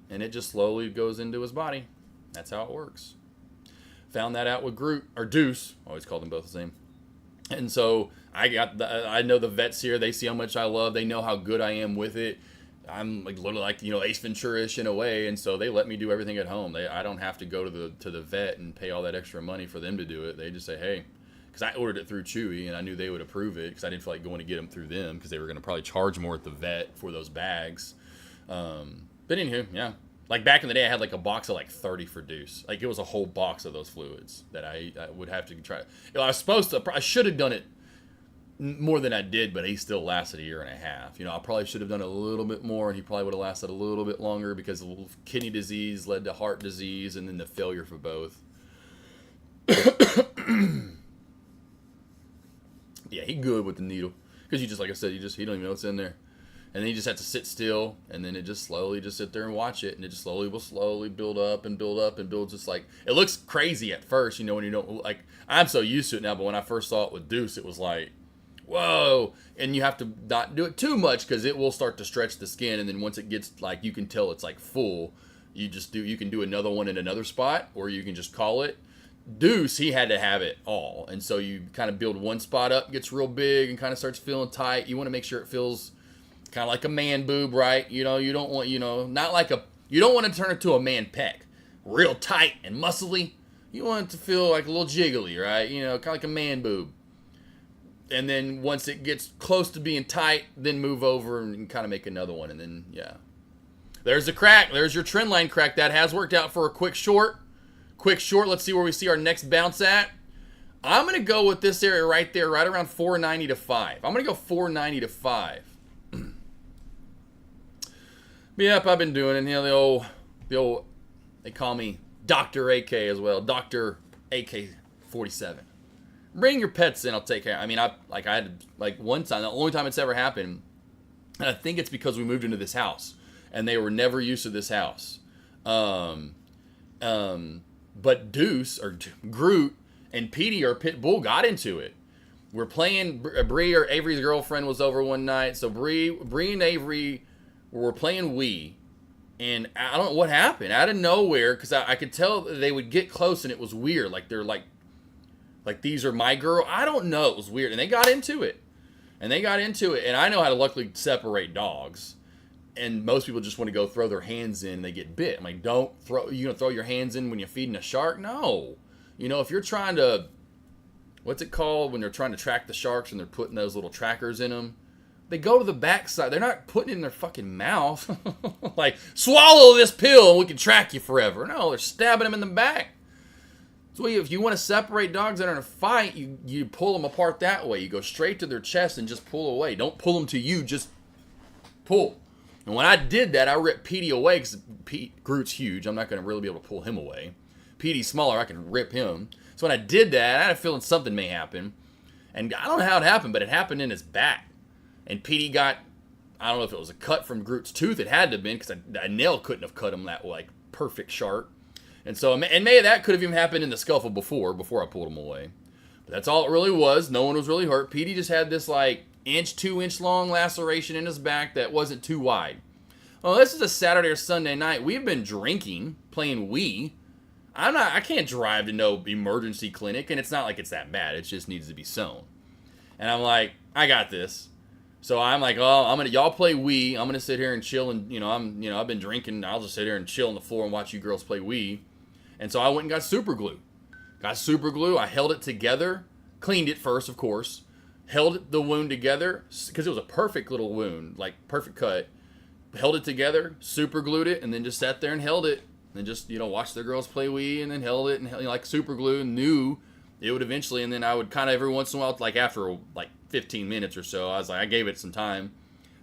and it just slowly goes into his body. That's how it works. Found that out with Deuce. Always called them both the same. And so I know the vets here. They see how much I love. They know how good I am with it. I'm like literally like Ace Ventura-ish in a way, and so they let me do everything at home. I don't have to go to the vet and pay all that extra money for them to do it. They just say, hey, because I ordered it through Chewy and I knew they would approve it because I didn't feel like going to get them through them because they were going to probably charge more at the vet for those bags. But anywho, yeah, like back in the day, I had like a box of like 30 for Deuce. Like it was a whole box of those fluids that I would have to try. I should have done it more than I did, but he still lasted a year and a half. I probably should have done a little bit more, and he probably would have lasted a little bit longer because kidney disease led to heart disease, and then the failure for both. Yeah, he good with the needle because you just, like I said, he don't even know what's in there, and then you just have to sit still, and then it just slowly just sit there and watch it, and it just will slowly build up and build up and build. Just like it looks crazy at first, when you don't like. I'm so used to it now, but when I first saw it with Deuce, it was like, whoa, and you have to not do it too much because it will start to stretch the skin, and then once it gets like you can tell it's like full, you can do another one in another spot, or you can just call it. Deuce, he had to have it all, and so you kind of build one spot up, gets real big, and kind of starts feeling tight. You want to make sure it feels kind of like a man boob, right? You don't want you don't want to turn it to a man pec, real tight and muscly. You want it to feel like a little jiggly, right? Kind of like a man boob. And then once it gets close to being tight, then move over and kind of make another one. And then, yeah. There's the crack. There's your trend line crack. That has worked out for a quick short. Let's see where we see our next bounce at. I'm going to go with this area right there, right around 490 to 5. I'm going to go 490 to 5. But yep, I've been doing it. The old, they call me Dr. AK as well. Dr. AK47. Bring your pets in, I'll take care. I had one time, the only time it's ever happened, and I think it's because we moved into this house, and they were never used to this house. But Deuce, or Groot, and Petey, or Pit Bull, got into it. We're playing, Bree, or Avery's girlfriend, was over one night, so Bree and Avery were playing Wii, and I don't know what happened. Out of nowhere, because I could tell they would get close, and it was weird, like they're like these are my girl. I don't know. It was weird. And they got into it. And I know how to luckily separate dogs. And most people just want to go throw their hands in and they get bit. I'm like, you going to throw your hands in when you're feeding a shark? No. If you're trying to, what's it called when they're trying to track the sharks and they're putting those little trackers in them? They go to the backside. They're not putting it in their fucking mouth. Like, swallow this pill and we can track you forever. No, they're stabbing them in the back. So if you want to separate dogs that are in a fight, you pull them apart that way. You go straight to their chest and just pull away. Don't pull them to you, just pull. And when I did that, I ripped Petey away because Groot's huge. I'm not going to really be able to pull him away. Petey's smaller. I can rip him. So when I did that, I had a feeling something may happen. And I don't know how it happened, but it happened in his back. And Petey got I don't know if it was a cut from Groot's tooth. It had to have been, because a nail couldn't have cut him that, like, perfect sharp. And so, and maybe that could have even happened in the scuffle before I pulled him away. But that's all it really was. No one was really hurt. Petey just had this, like, 2-inch long laceration in his back that wasn't too wide. Well, this is a Saturday or Sunday night. We've been drinking, playing Wii. I can't drive to no emergency clinic, and it's not like it's that bad. It just needs to be sewn. And I'm like, I got this. So I'm like, oh, y'all play Wii. I'm gonna sit here and chill, and I've been drinking. I'll just sit here and chill on the floor and watch you girls play Wii. And so I went and got super glue. I held it together, cleaned it first, of course. Held the wound together because it was a perfect little wound, like perfect cut. Held it together, super glued it, and then just sat there and held it. And just, watched the girls play Wii, and then held it, and like super glue, and knew it would eventually. And then I would kind of every once in a while, like after like 15 minutes or so, I was like, I gave it some time,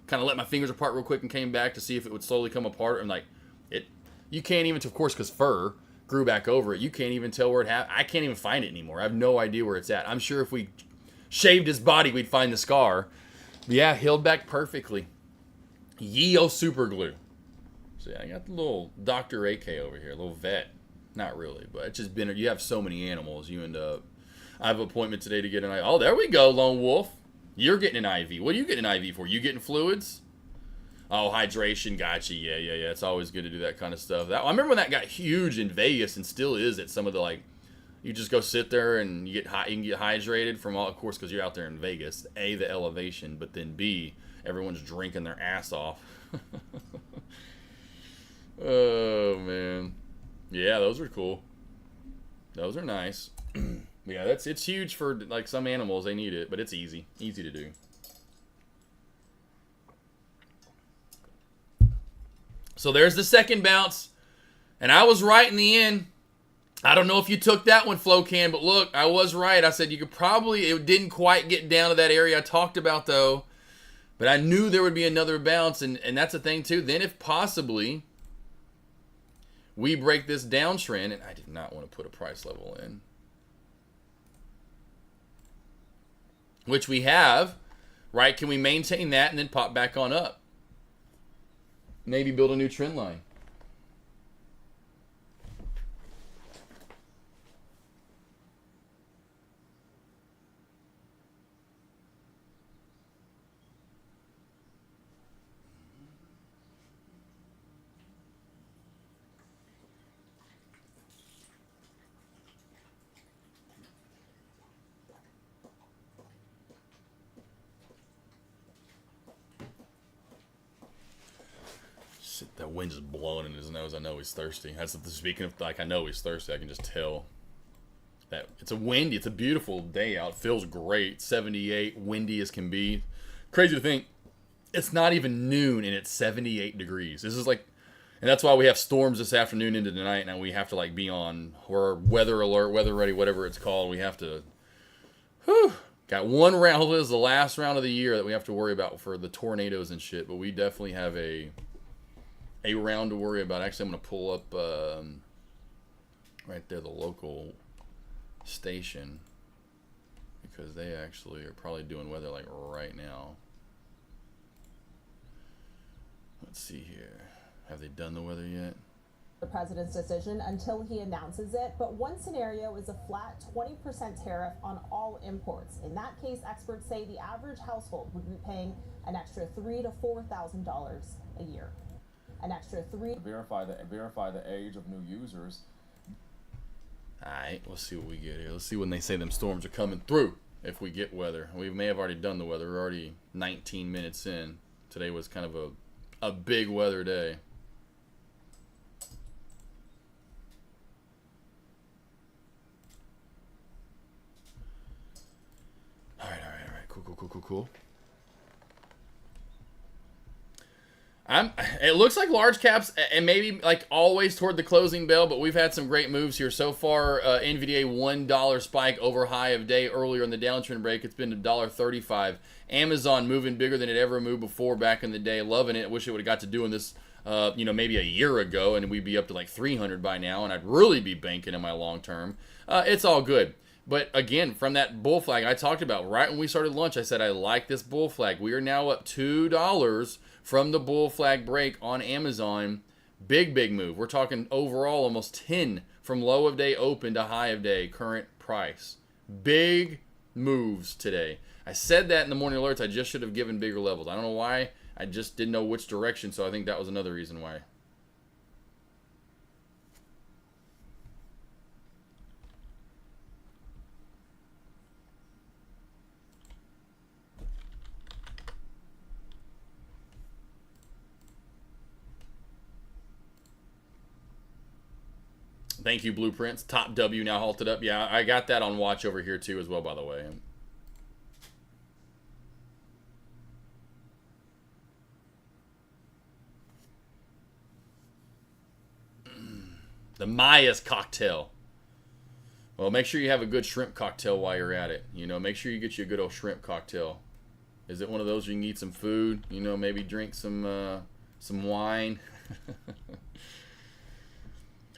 kind of let my fingers apart real quick, and came back to see if it would slowly come apart. And like you can't even, of course, because fur grew back over it. You can't even tell where it happened. I can't even find it anymore. I have no idea where it's at. I'm sure if we shaved his body, we'd find the scar. But yeah, healed back perfectly. Yeo super glue. So yeah, I got the little Dr. AK over here, a little vet. Not really, but it's just been, you have so many animals, you end up. I have an appointment today to get an IV. Oh, there we go, Lone Wolf. You're getting an IV. What are you getting an IV for? You getting fluids? Oh, hydration, gotcha. Yeah. It's always good to do that kind of stuff. I remember when that got huge in Vegas, and still is at some of the, like, you just go sit there and you can get hydrated from all, of course, because you're out there in Vegas. A, the elevation, but then B, everyone's drinking their ass off. Oh, man. Yeah, those are cool. Those are nice. Yeah, it's huge for, like, some animals. They need it, but it's easy to do. So there's the second bounce, and I was right in the end. I don't know if you took that one, Flocan, but look, I was right. I said you could probably, it didn't quite get down to that area I talked about, though, but I knew there would be another bounce, and that's the thing, too. Then if possibly we break this downtrend, and I did not want to put a price level in, which we have, right? Can we maintain that and then pop back on up? Maybe build a new trend line. That wind just blowing in his nose. I know he's thirsty. That's speaking of, like, I know he's thirsty. I can just tell. That it's a windy. It's a beautiful day out. It feels great. 78, windy as can be. Crazy to think, it's not even noon and it's 78 degrees. This is like, and that's why we have storms this afternoon into the night. Now we have to, like, be on, we're weather alert, weather ready, whatever it's called. We have to. Whew. Got one round. This is the last round of the year that we have to worry about for the tornadoes and shit. But we definitely have a round to worry about. Actually, I'm going to pull up right there the local station, because they actually are probably doing weather like right now. Let's see here. Have they done the weather yet? The president's decision until he announces it, but one scenario is a flat 20% tariff on all imports. In that case, experts say the average household would be paying an extra $3,000 to $4,000 a year. An extra three. Verify the age of new users. Alright, let's see what we get here. Let's see when they say them storms are coming through. If we get weather. We may have already done the weather. We're already 19 minutes in. Today was kind of a big weather day. Alright. Cool. It looks like large caps, and maybe like always toward the closing bell, but we've had some great moves here so far. NVDA $1 spike over high of day earlier in the downtrend break. It's been $1.35. Amazon moving bigger than it ever moved before back in the day. Loving it. Wish it would have got to doing this, maybe a year ago, and we'd be up to like 300 by now, and I'd really be banking in my long term. It's all good. But again, from that bull flag I talked about right when we started lunch, I said I like this bull flag. We are now up $2 from the bull flag break on Amazon. Big move. We're talking overall almost 10 from low of day open to high of day current price. Big moves today. I said that in the morning alerts. I just should have given bigger levels. I don't know why. I just didn't know which direction, so I think that was another reason why. Thank you, Blueprints. Top W now halted up. Yeah, I got that on watch over here too as well, by the way. The Maya's cocktail. Well, make sure you have a good shrimp cocktail while you're at it. You know, make sure you get you a good old shrimp cocktail. Is it one of those you can eat some food? You know, maybe drink some wine.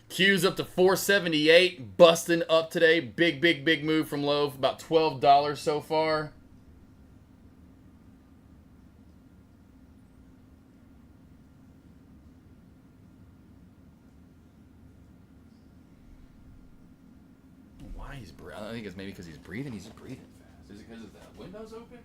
Q's up to 478, busting up today. Big move from low, about $12 so far. Why he's breathing? I think it's maybe because he's breathing. He's breathing fast. Is it because of the windows open?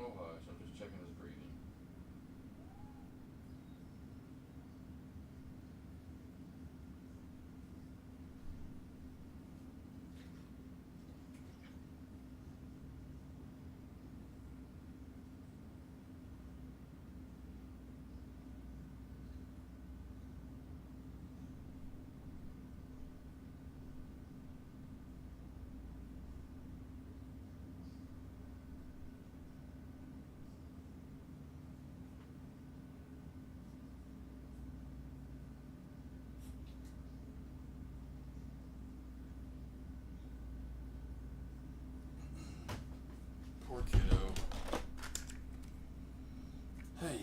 Oh hush, I'm just checking his breathing. Poor kiddo. Hey.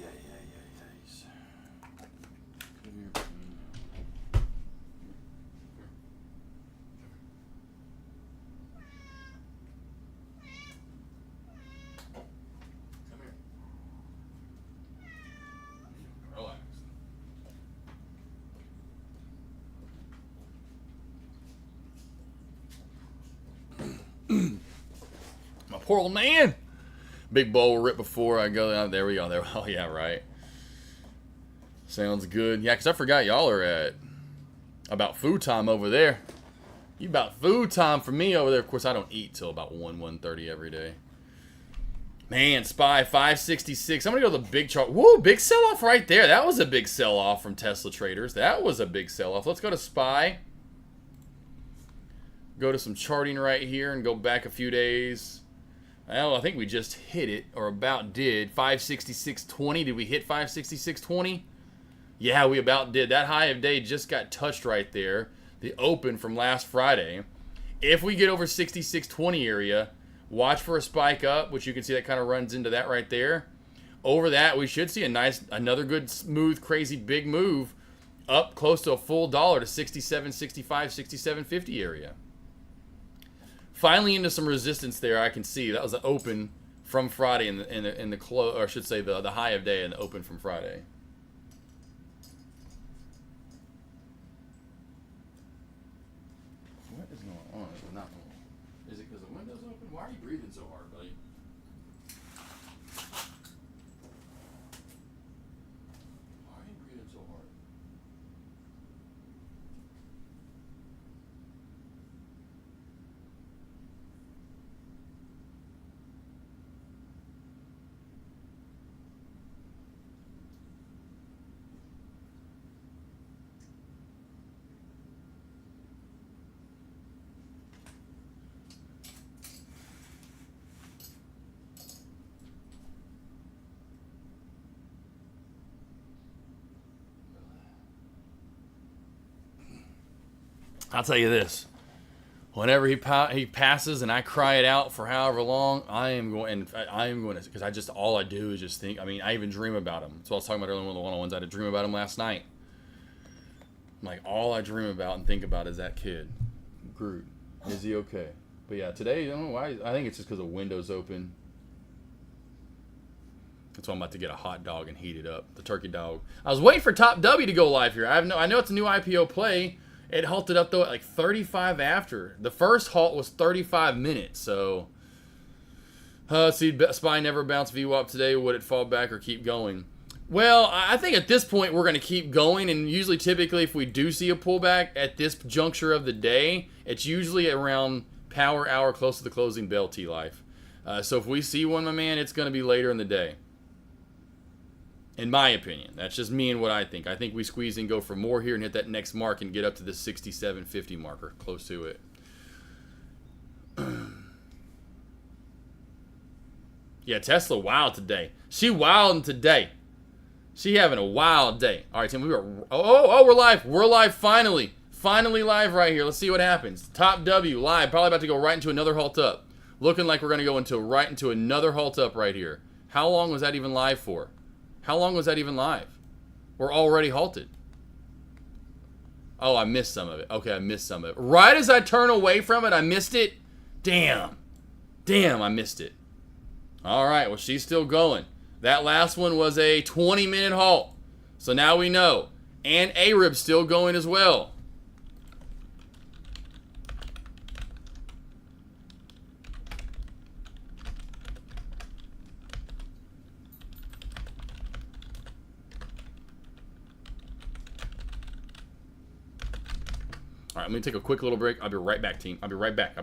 Come here. Come here. Relax. My poor old man. Big bowl rip before I go. Oh, there we go. There. Oh yeah, right. Sounds good. Yeah, because I forgot y'all are at about food time over there. You about food time for me over there. Of course, I don't eat till about 1:30 every day. Man, SPY 566. I'm gonna go to the big chart. Whoa, big sell-off right there. That was a big sell-off from Tesla traders. That was a big sell-off. Let's go to SPY. Go to some charting right here and go back a few days. Well, I think we just hit it, or about did. 566.20. Did we hit 566.20? Yeah, we about did. That high of day just got touched right there. The open from last Friday. If we get over 66.20 area, watch for a spike up, which you can see that kind of runs into that right there. Over that, we should see another good, smooth, crazy, big move up close to a full dollar to 67.65, 67.50 area. Finally into some resistance there. I can see that was an open from Friday in the close, or I should say the high of day and the open from Friday. What is going on? Is it not? Is it because the window's open? Why are you breathing so hard, buddy? Why are you breathing so hard? I'll tell you this. Whenever he passes and I cry it out for however long, I am going to, because I just, all I do is just think, I mean, I even dream about him. That's what I was talking about earlier in one of the one-on-ones. I had a dream about him last night. Like, all I dream about and think about is that kid. Groot. Is he okay? But yeah, today, I don't know why, I think it's just because the window's open. That's why I'm about to get a hot dog and heat it up. The turkey dog. I was waiting for Top W to go live here. I know it's a new IPO play. It halted up though at like 35 after. The first halt was 35 minutes. So, see, SPY never bounced VWAP today. Would it fall back or keep going? Well, I think at this point we're going to keep going. And usually, typically, if we do see a pullback at this juncture of the day, it's usually around power hour close to the closing bell T-Life. So if we see one, my man, it's going to be later in the day. In my opinion, that's just me and what I think. I think we squeeze and go for more here and hit that next mark and get up to the 67.50 marker, close to it. Yeah, Tesla wild today. She wilding today. She having a wild day. All right, Tim, we're live. We're live finally. Finally live right here. Let's see what happens. Top W live. Probably about to go right into another halt up. Looking like we're going to go right into another halt up right here. How long was that even live for? How long was that even live? We're already halted. Oh, I missed some of it. Okay, I missed some of it. Right as I turn away from it, I missed it. Damn. Damn, I missed it. All right, well, she's still going. That last one was a 20-minute halt. So now we know. And ARIB's still going as well. All right, let me take a quick little break. I'll be right back, team. I'll be right back.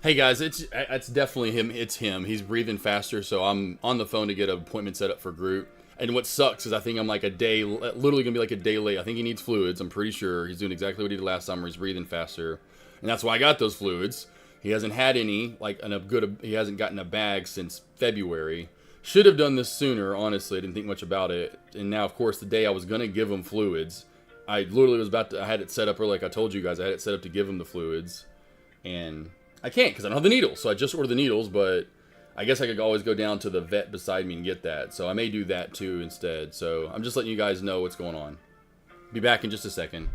Hey guys, it's definitely him. It's him. He's breathing faster, so I'm on the phone to get an appointment set up for Groot. And what sucks is I think I'm like a day, literally gonna be like a day late. I think he needs fluids. I'm pretty sure he's doing exactly what he did last summer. He's breathing faster, and that's why I got those fluids. He hasn't had any, like he hasn't gotten a bag since February. Should have done this sooner, honestly. I didn't think much about it. And now, of course, the day I was gonna give him fluids, I literally was about to. I had it set up, or like I told you guys, I had it set up to give him the fluids, and I can't because I don't have the needles. So I just ordered the needles, but I guess I could always go down to the vet beside me and get that. So I may do that too instead. So I'm just letting you guys know what's going on. Be back in just a second.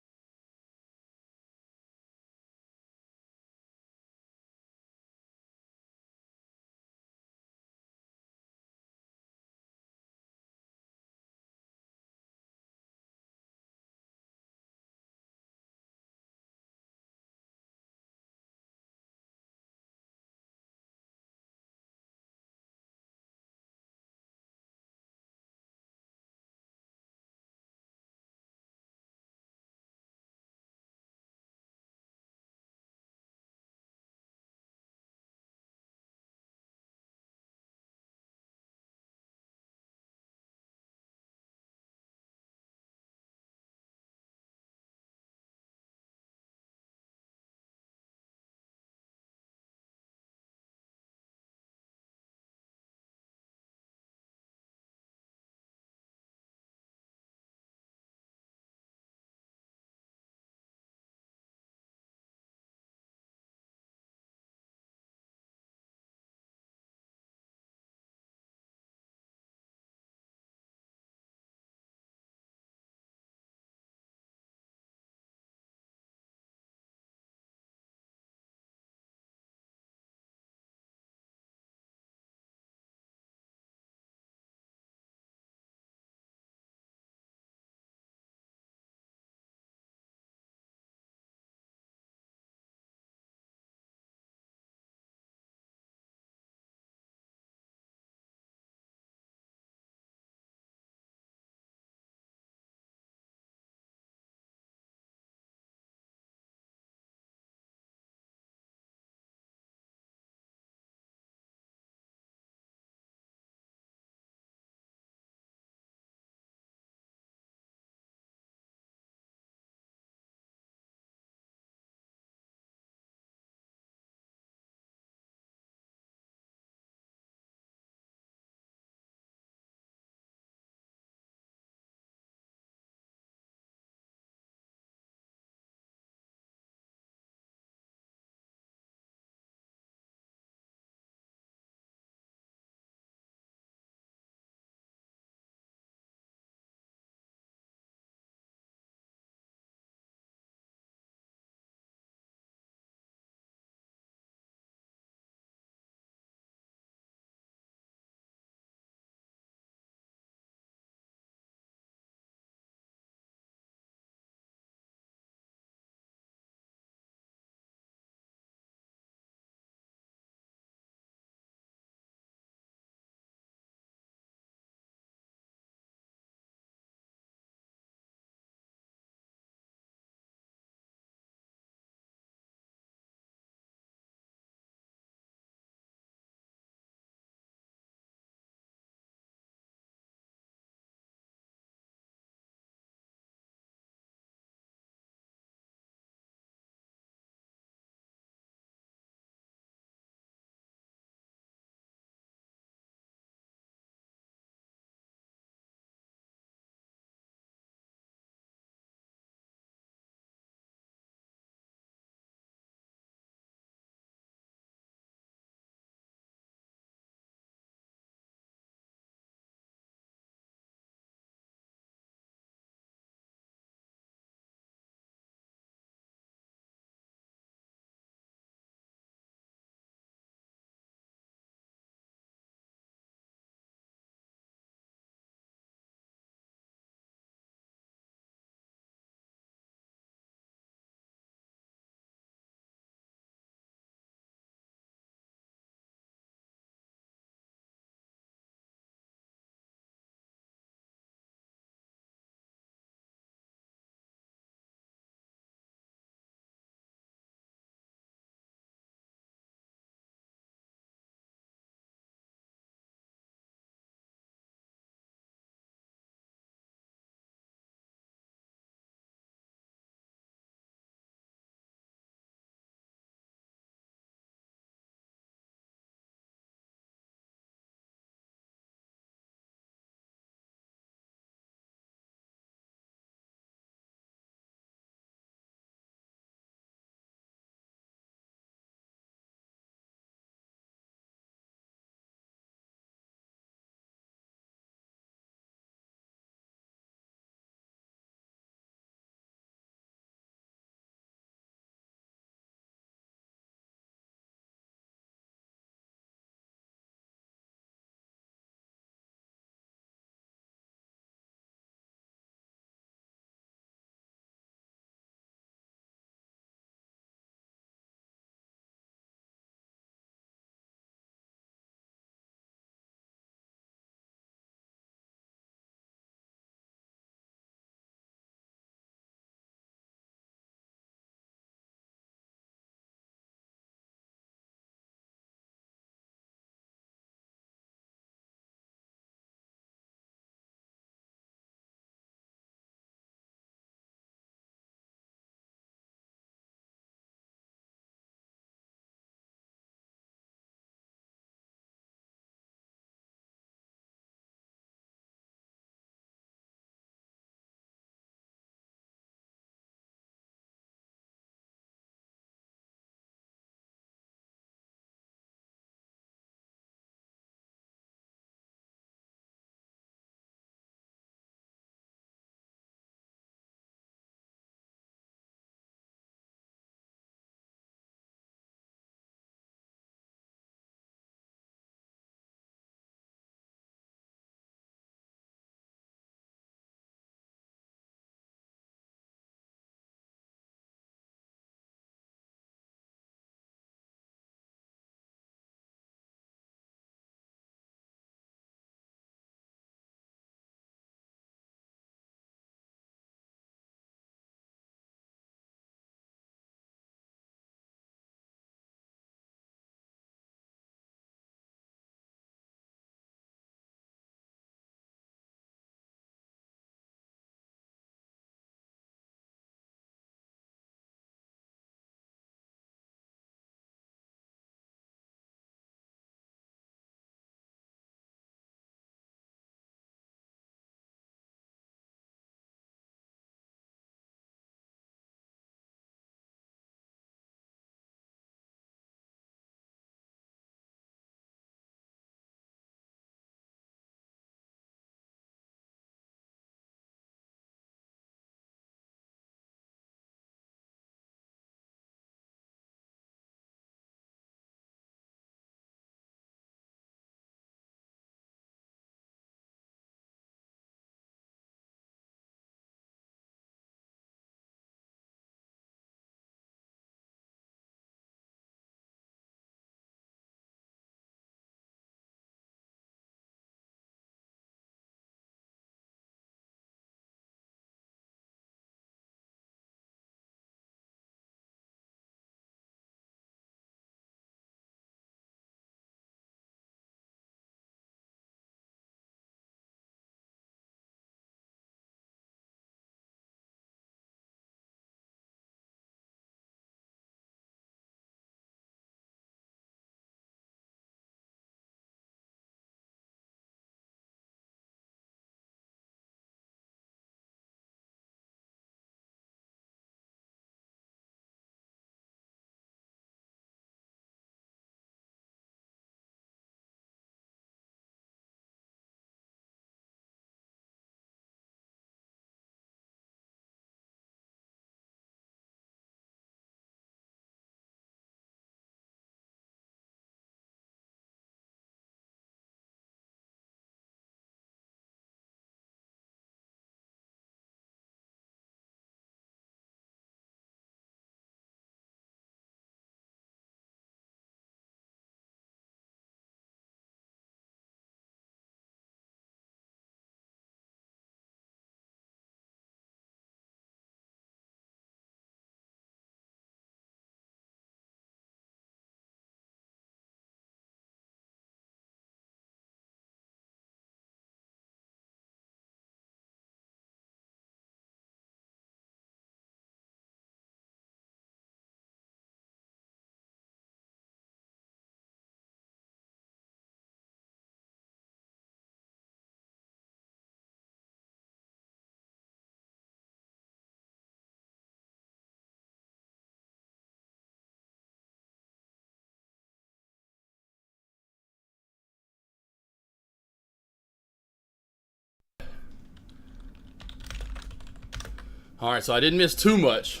All right, so I didn't miss too much.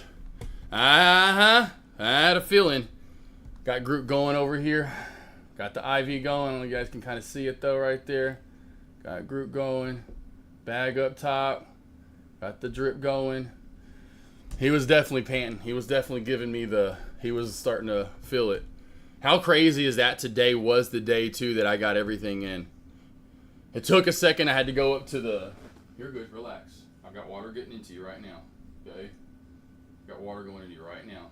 I had a feeling. Got group going over here. Got the IV going. I don't know if you guys can kind of see it though right there. Got group going. Bag up top. Got the drip going. He was definitely panting. He was definitely giving me he was starting to feel it. How crazy is that today was the day too that I got everything in. It took a second. I had to go up to you're good, relax. I've got water getting into you right now. Okay? Got water going into you right now.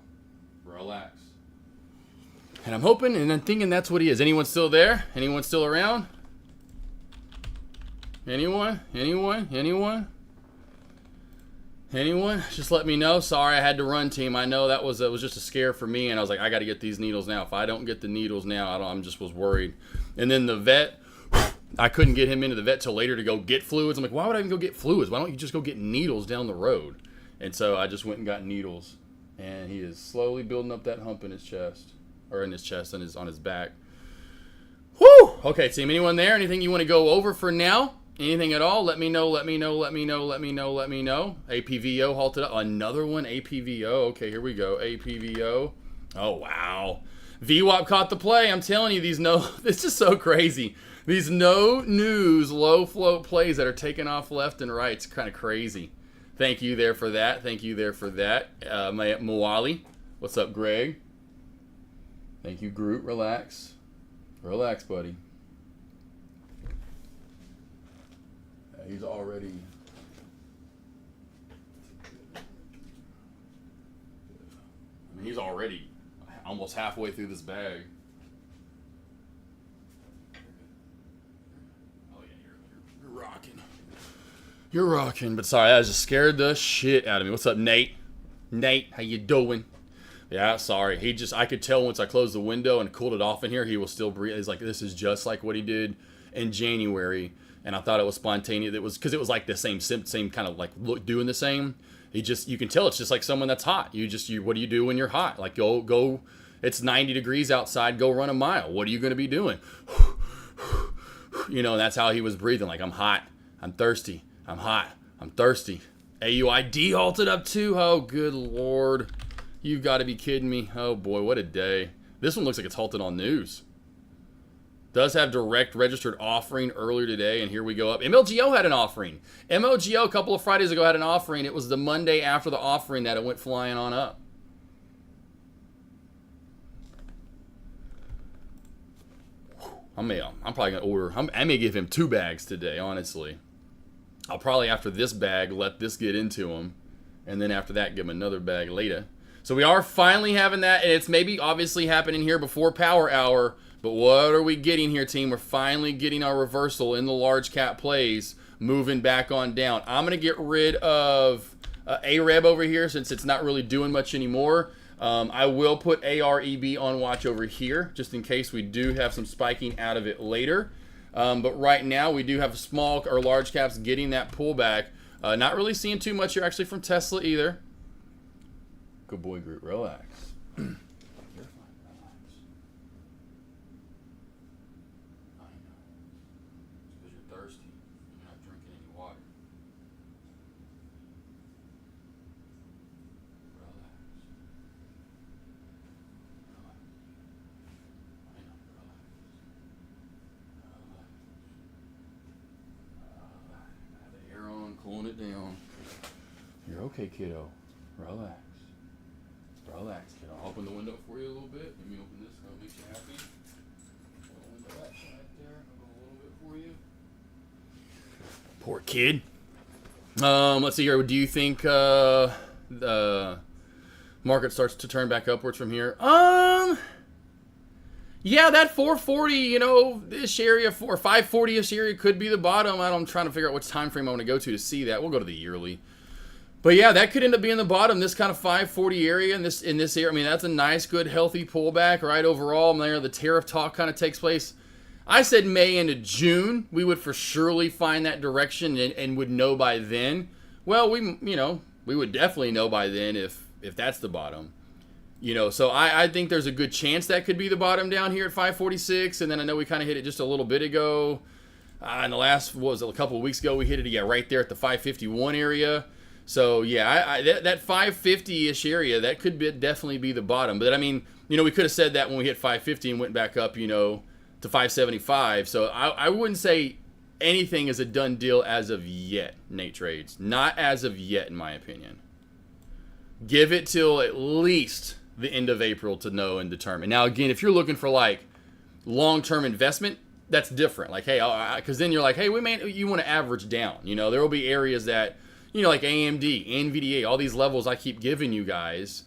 Relax. And I'm hoping and I'm thinking that's what he is. Anyone still there? Anyone still around? Anyone? Just let me know. Sorry I had to run, team. I know it was just a scare for me, and I was like, I got to get these needles now. If I don't get the needles now, I was worried. And then the vet, I couldn't get him into the vet till later to go get fluids. I'm like, why would I even go get fluids? Why don't you just go get needles down the road? And so I just went and got needles, and he is slowly building up that hump in his chest, or in his chest and on his back. Whew! Okay, team. Anyone there? Anything you want to go over for now? Anything at all? Let me know. APVO halted up. Another one, APVO. Okay, here we go. APVO. Oh, wow. VWAP caught the play. I'm telling you, this is so crazy. These no news, low float plays that are taking off left and right. It's kind of crazy. Thank you there for that. Moali. What's up, Greg? Thank you, Groot. Relax, buddy. He's already. He's already almost halfway through this bag. Oh yeah, you're rocking. You're rocking, but sorry, that just scared the shit out of me. What's up, Nate? Nate, how you doing? Yeah, sorry. I could tell once I closed the window and cooled it off in here, he was still breathing. He's like, this is just like what he did in January. And I thought it was spontaneous. It was because it was like the same kind of like doing the same. You can tell it's just like someone that's hot. What do you do when you're hot? Like go. It's 90 degrees outside. Go run a mile. What are you going to be doing? And that's how he was breathing. Like, I'm hot. I'm thirsty. I'm hot. I'm thirsty. AUID halted up too. Oh, good Lord. You've got to be kidding me. Oh boy, what a day. This one looks like it's halted on news. Does have direct registered offering earlier today, and here we go up. MLGO had an offering. MLGO a couple of Fridays ago had an offering. It was the Monday after the offering that it went flying on up. I'm probably gonna order. I may give him 2 bags today, honestly. I'll probably after this bag let this get into him, and then after that give him another bag later. So we are finally having that, and it's maybe obviously happening here before Power Hour. But what are we getting here, team? We're finally getting our reversal in the large cap plays, moving back on down. I'm going to get rid of AREB over here since it's not really doing much anymore. I will put AREB on watch over here just in case we do have some spiking out of it later. But right now we do have small or large caps getting that pullback. Not really seeing too much here actually from Tesla either. Good boy, Groot. Relax. Cooling it down. You're okay, kiddo. Relax. Relax, kiddo. I'll open the window for you a little bit. Let me open this. That'll make you happy. Window that side there. I'll go a little bit for you. Poor kid. Let's see here. Do you think the market starts to turn back upwards from here? Yeah, that 440, this area, or 540-ish area could be the bottom. I'm trying to figure out which time frame I want to go to see that. We'll go to the yearly. But yeah, that could end up being the bottom, this kind of 540 area in this area. I mean, that's a nice, good, healthy pullback, right? Overall, there the tariff talk kind of takes place. I said May into June, we would for surely find that direction and would know by then. Well, we would definitely know by then if that's the bottom. So I think there's a good chance that could be the bottom down here at 546. And then I know we kind of hit it just a little bit ago. In the last, a couple of weeks ago, we hit it right there at the 551 area. So yeah, that 550-ish area, that could definitely be the bottom. But I mean, we could have said that when we hit 550 and went back up, to 575. So I wouldn't say anything is a done deal as of yet, Nate Trades. Not as of yet, in my opinion. Give it till at least the end of April to know and determine. Now, again, if you're looking for like long-term investment, that's different. Like, hey, because then you're like, hey, you want to average down. There will be areas that, like AMD, NVDA, all these levels I keep giving you guys,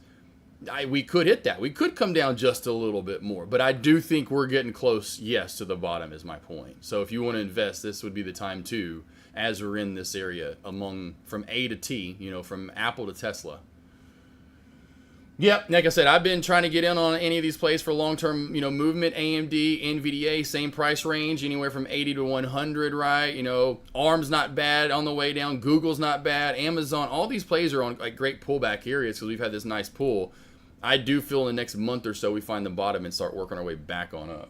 we could hit that. We could come down just a little bit more. But I do think we're getting close, yes, to the bottom is my point. So if you want to invest, this would be the time too, as we're in this area from A to T, from Apple to Tesla. Yep, like I said, I've been trying to get in on any of these plays for long-term, movement. AMD, NVDA, same price range, anywhere from 80 to 100, right? ARM's not bad on the way down. Google's not bad. Amazon, all these plays are on like great pullback areas because we've had this nice pull. I do feel in the next month or so we find the bottom and start working our way back on up.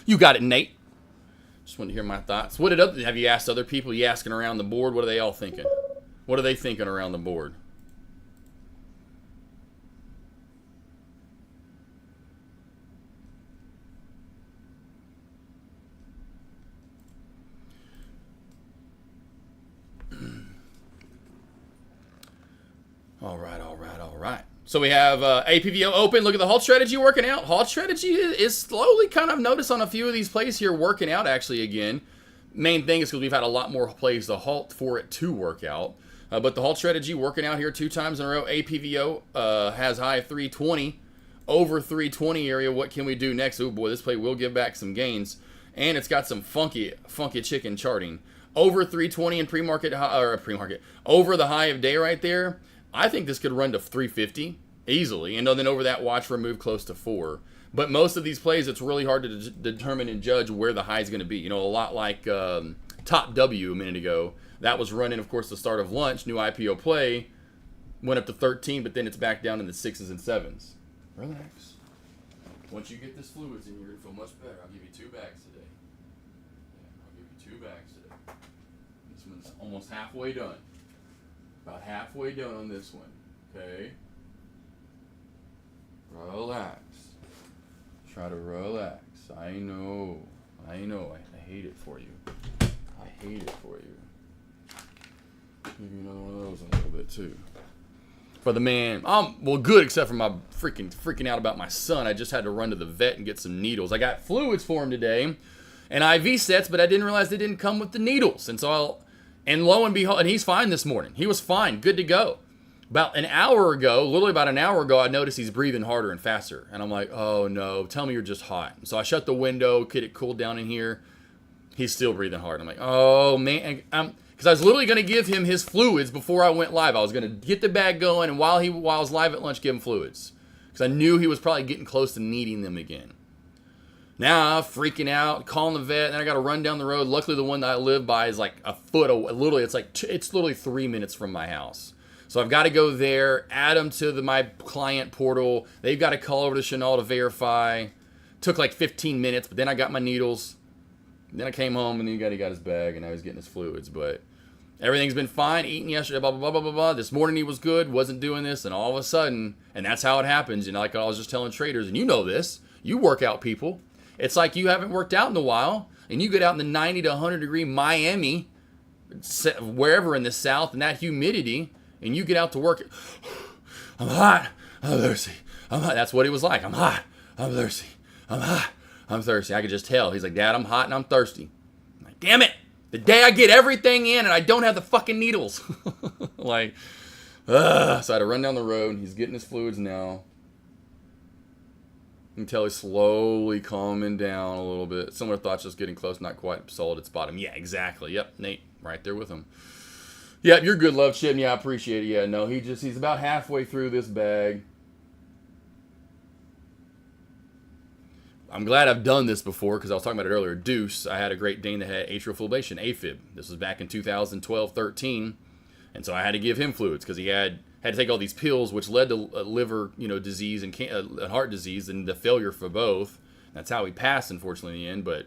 You got it, Nate. Just wanted to hear my thoughts. Have you asked other people? You asking around the board? What are they all thinking? What are they thinking around the board? All right. So we have APVO open. Look at the halt strategy working out. Halt strategy is slowly kind of noticed on a few of these plays here working out actually again. Main thing is because we've had a lot more plays to halt for it to work out. But the halt strategy working out here 2 times in a row. APVO has high of 320. Over 320 area. What can we do next? Oh boy, this play will give back some gains. And it's got some funky chicken charting. Over 320 in pre-market, over the high of day right there. I think this could run to 350 easily, and then over that watch for a move close to 4. But most of these plays, it's really hard to determine and judge where the high is going to be. A lot like Top W a minute ago. That was running, of course, the start of lunch, new IPO play, went up to 13, but then it's back down in the 6s and 7s. Relax. Once you get this fluids in, you're going to feel much better. I'll give you 2 bags today. Yeah, I'll give you 2 bags today. This one's almost halfway done. About halfway done on this one, okay? Relax. Try to relax. I know. I hate it for you. I hate it for you. Give you another one of those in a little bit too. For the man, well, good except for my freaking out about my son. I just had to run to the vet and get some needles. I got fluids for him today, and IV sets, but I didn't realize they didn't come with the needles, and so and lo and behold, and he's fine this morning. He was fine, good to go. About an hour ago, I noticed he's breathing harder and faster. And I'm like, oh no, tell me you're just hot. So I shut the window, get it cooled down in here. He's still breathing hard. I'm like, oh man. Because I was literally going to give him his fluids before I went live. I was going to get the bag going, and while I was live at lunch, give him fluids. Because I knew he was probably getting close to needing them again. Now, freaking out, calling the vet, and then I got to run down the road. Luckily, the one that I live by is like a foot away. Literally, it's literally 3 minutes from my house. So I've got to go there, add them to my client portal. They've got to call over to Chanel to verify. Took like 15 minutes, but then I got my needles. Then I came home, and then he got his bag, and now he's getting his fluids. But everything's been fine. Eating yesterday, blah, blah, blah, blah, blah, blah. This morning he was good, wasn't doing this, and all of a sudden, and that's how it happens. Like I was just telling traders, and you know this, you workout people. It's like you haven't worked out in a while, and you get out in the 90 to 100 degree Miami, wherever in the South, and that humidity, and you get out to work. I'm hot. I'm thirsty. I'm hot. That's what he was like. I'm hot. I'm thirsty. I'm hot. I'm thirsty. I could just tell. He's like, Dad, I'm hot and I'm thirsty. I'm like, damn it. The day I get everything in and I don't have the fucking needles. So I had to run down the road, and he's getting his fluids now. You can tell he's slowly calming down a little bit. Similar thoughts, just getting close, not quite solid its bottom. Yeah, exactly. Yep, Nate, right there with him. Yep, you're good, love, Chip. Yeah, I appreciate it. Yeah, no, he's about halfway through this bag. I'm glad I've done this before because I was talking about it earlier. Deuce, I had a Great Dane that had atrial fibrillation, AFib. This was back in 2012-13. And so I had to give him fluids because he had to take all these pills, which led to liver, disease and heart disease and the failure for both. That's how he passed, unfortunately, in the end. But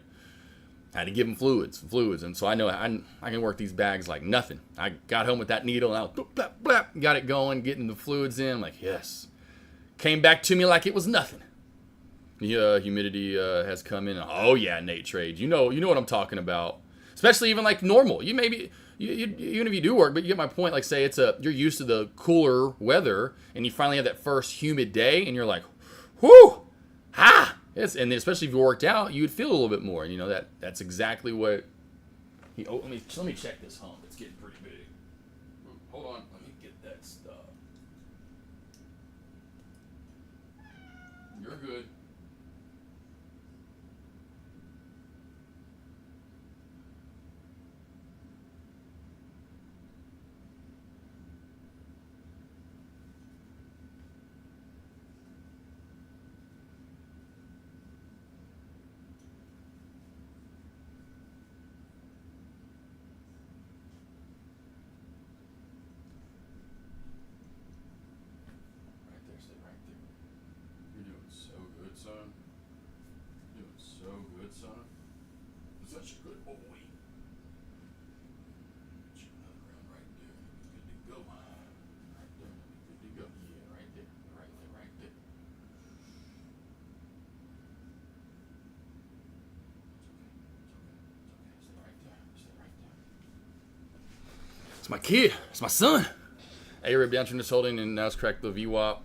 I had to give him fluids. And so I know I can work these bags like nothing. I got home with that needle and I blap, blap, got it going, getting the fluids in. I'm like, yes. Came back to me like it was nothing. The humidity has come in. Oh yeah, Nate Trade. You know what I'm talking about. Especially even like normal. You maybe even if you do work, but you get my point. Like say you're used to the cooler weather, and you finally have that first humid day, and you're like, whoo, ha. Yes, and especially if you worked out, you would feel a little bit more. And that's exactly what. Let me check this hump. It's getting pretty big. Hold on, let me get that stuff. You're good. Such a good boy. Another round right there. Good to go. Right there. Good to go. Yeah, right there. Right there. It's okay. Stay right there. It's my kid. It's my son. A-rib down, just holding, and now it's cracked the VWAP.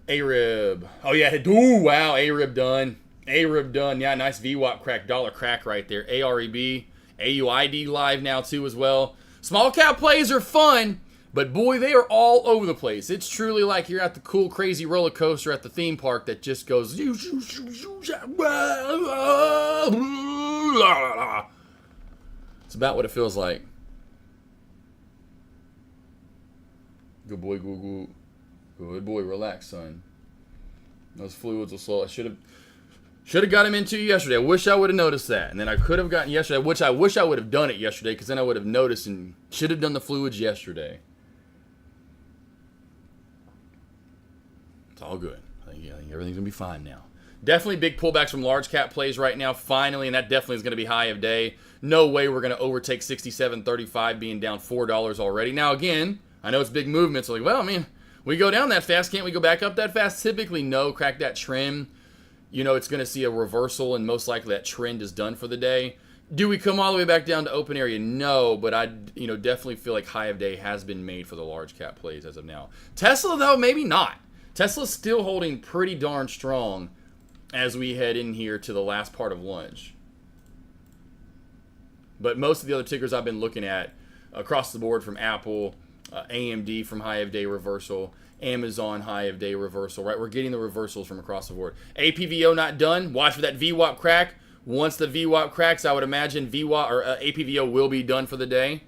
A-rib. Oh, yeah. Ooh, wow. A-rib done. A-rib done. Yeah, nice VWAP crack. Dollar crack right there. AREB. AUID live now, too, as well. Small cap plays are fun, but boy, they are all over the place. It's truly like you're at the cool, crazy roller coaster at the theme park that just goes. It's about what it feels like. Good boy, good boy, relax, son. Those fluids will slow. I should have got him into yesterday. I wish I would have noticed that. And then I could have gotten yesterday, which I wish I would have done it yesterday, because then I would have noticed and should have done the fluids yesterday. It's all good. I think everything's going to be fine now. Definitely big pullbacks from large cap plays right now, finally, and that definitely is going to be high of day. No way we're going to overtake 67.35 being down $4 already. Now, again, I know it's big movements. Like, well, I mean, we go down that fast. Can't we go back up that fast? Typically, no. Crack that trend. It's going to see a reversal, and most likely that trend is done for the day. Do we come all the way back down to open area? No, but I, definitely feel like high of day has been made for the large cap plays as of now. Tesla, though, maybe not. Tesla's still holding pretty darn strong as we head in here to the last part of lunch. But most of the other tickers I've been looking at across the board, from Apple, AMD from high of day reversal, Amazon high of day reversal, right? We're getting the reversals from across the board. APVO not done. Watch for that VWAP crack. Once the VWAP cracks, I would imagine VWAP or APVO will be done for the day.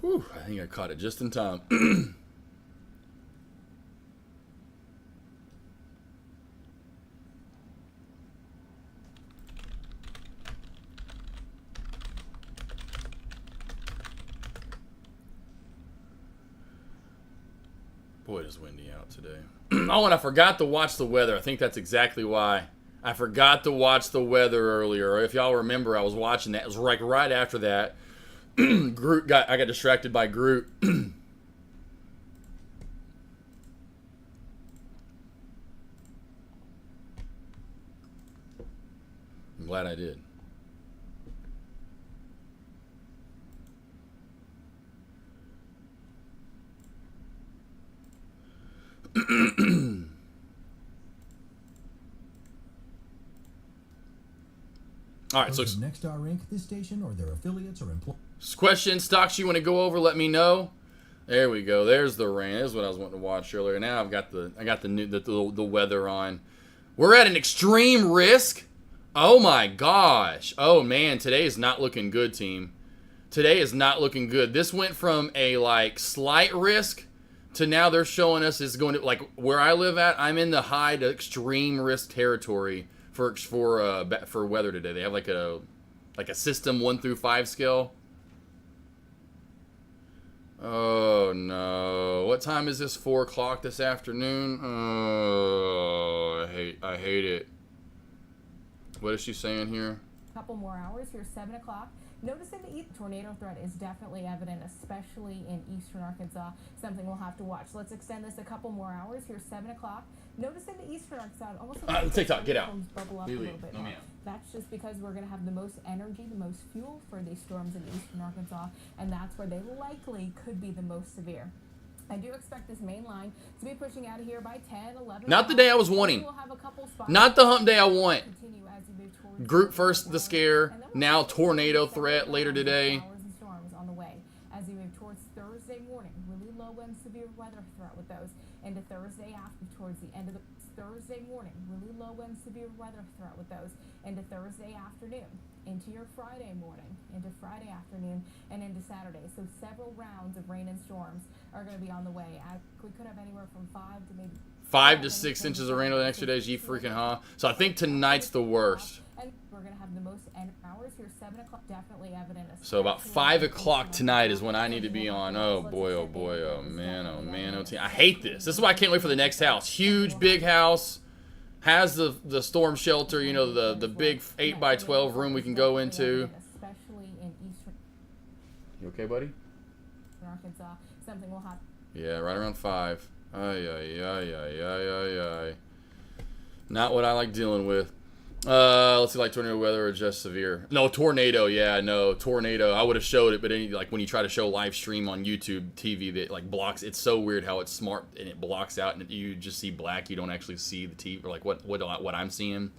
Whew, I think I caught it just in time. Boy, it is windy out today. Oh, and I forgot to watch the weather. I think that's exactly why. I forgot to watch the weather earlier. If y'all remember, I was watching that. It was like right after that. I got distracted by Groot. I'm glad I did. All right, so Nexstar Inc., this station or their affiliates or employees. Questions, stocks you want to go over, let me know. There we go. There's the rain. This is what I was wanting to watch earlier. Now I got the weather on. We're at an extreme risk Oh my gosh. Oh man, today is not looking good, team. Today is not looking good. This went from a like slight risk to now they're showing us it's going to, like where I live at, I'm in the high to extreme risk territory for weather today. They have like a system 1 through 5 scale. Oh no. What time is this? 4 o'clock this afternoon? Oh, I hate it. What is she saying here? Couple more hours here, 7 o'clock. Noticing the tornado threat is definitely evident, especially in eastern Arkansas. Something we'll have to watch. Let's extend this a couple more hours here, 7 o'clock. Noticing the eastern Arkansas almost TikTok, get out. Bubble up a little bit more. That's just because we're going to have the most energy, the most fuel for these storms in eastern Arkansas, and that's where they likely could be the most severe. I do expect this main line to be pushing out of here by 10, 11. Not the day I was wanting. We'll have a couple spots. Not the hump day I want. Continue as you move towards Group first the scare. Now tornado threat later today. Showers and storms on the way as you move towards Thursday morning. Really low and severe weather threat with those into Thursday after towards the end of the Thursday morning. Really low and severe weather threat with those into Thursday afternoon, into your Friday morning, into Friday afternoon, and into Saturday. So several rounds of rain and storms are going to be on the way. We could have anywhere from 5 to maybe 5 to 6 inches of rain over the next 2 days. Ye freaking huh? So I think tonight's the worst. And we're going to have the most hours here, 7 o'clock, definitely evident. So about 5 o'clock tonight is when I need to be on. Oh boy, oh boy, oh man, oh man, oh team. I hate this. This is why I can't wait for the next house. Huge, big house. Has the storm shelter, you know, the big 8x12 room we can go into. Especially in eastern You okay, buddy? Arkansas, something will happen. Yeah, right around 5. Ay, ay, ay, ay, ay, ay, ay. Not what I like dealing with. Let's see, like tornado weather or just severe? No, tornado. Yeah, no, tornado. I would have showed it, but like when you try to show live stream on YouTube TV, that like blocks. It's so weird how it's smart and it blocks out, and you just see black. You don't actually see the TV or like what I'm seeing.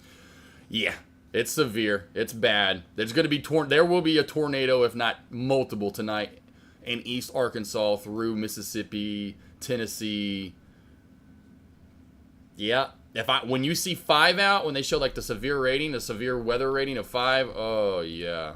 Yeah, it's severe. It's bad. There's going to be there will be a tornado, if not multiple, tonight in East Arkansas through Mississippi, Tennessee. Yeah. When you see 5 out, when they show like the severe rating, the severe weather rating of 5, oh yeah.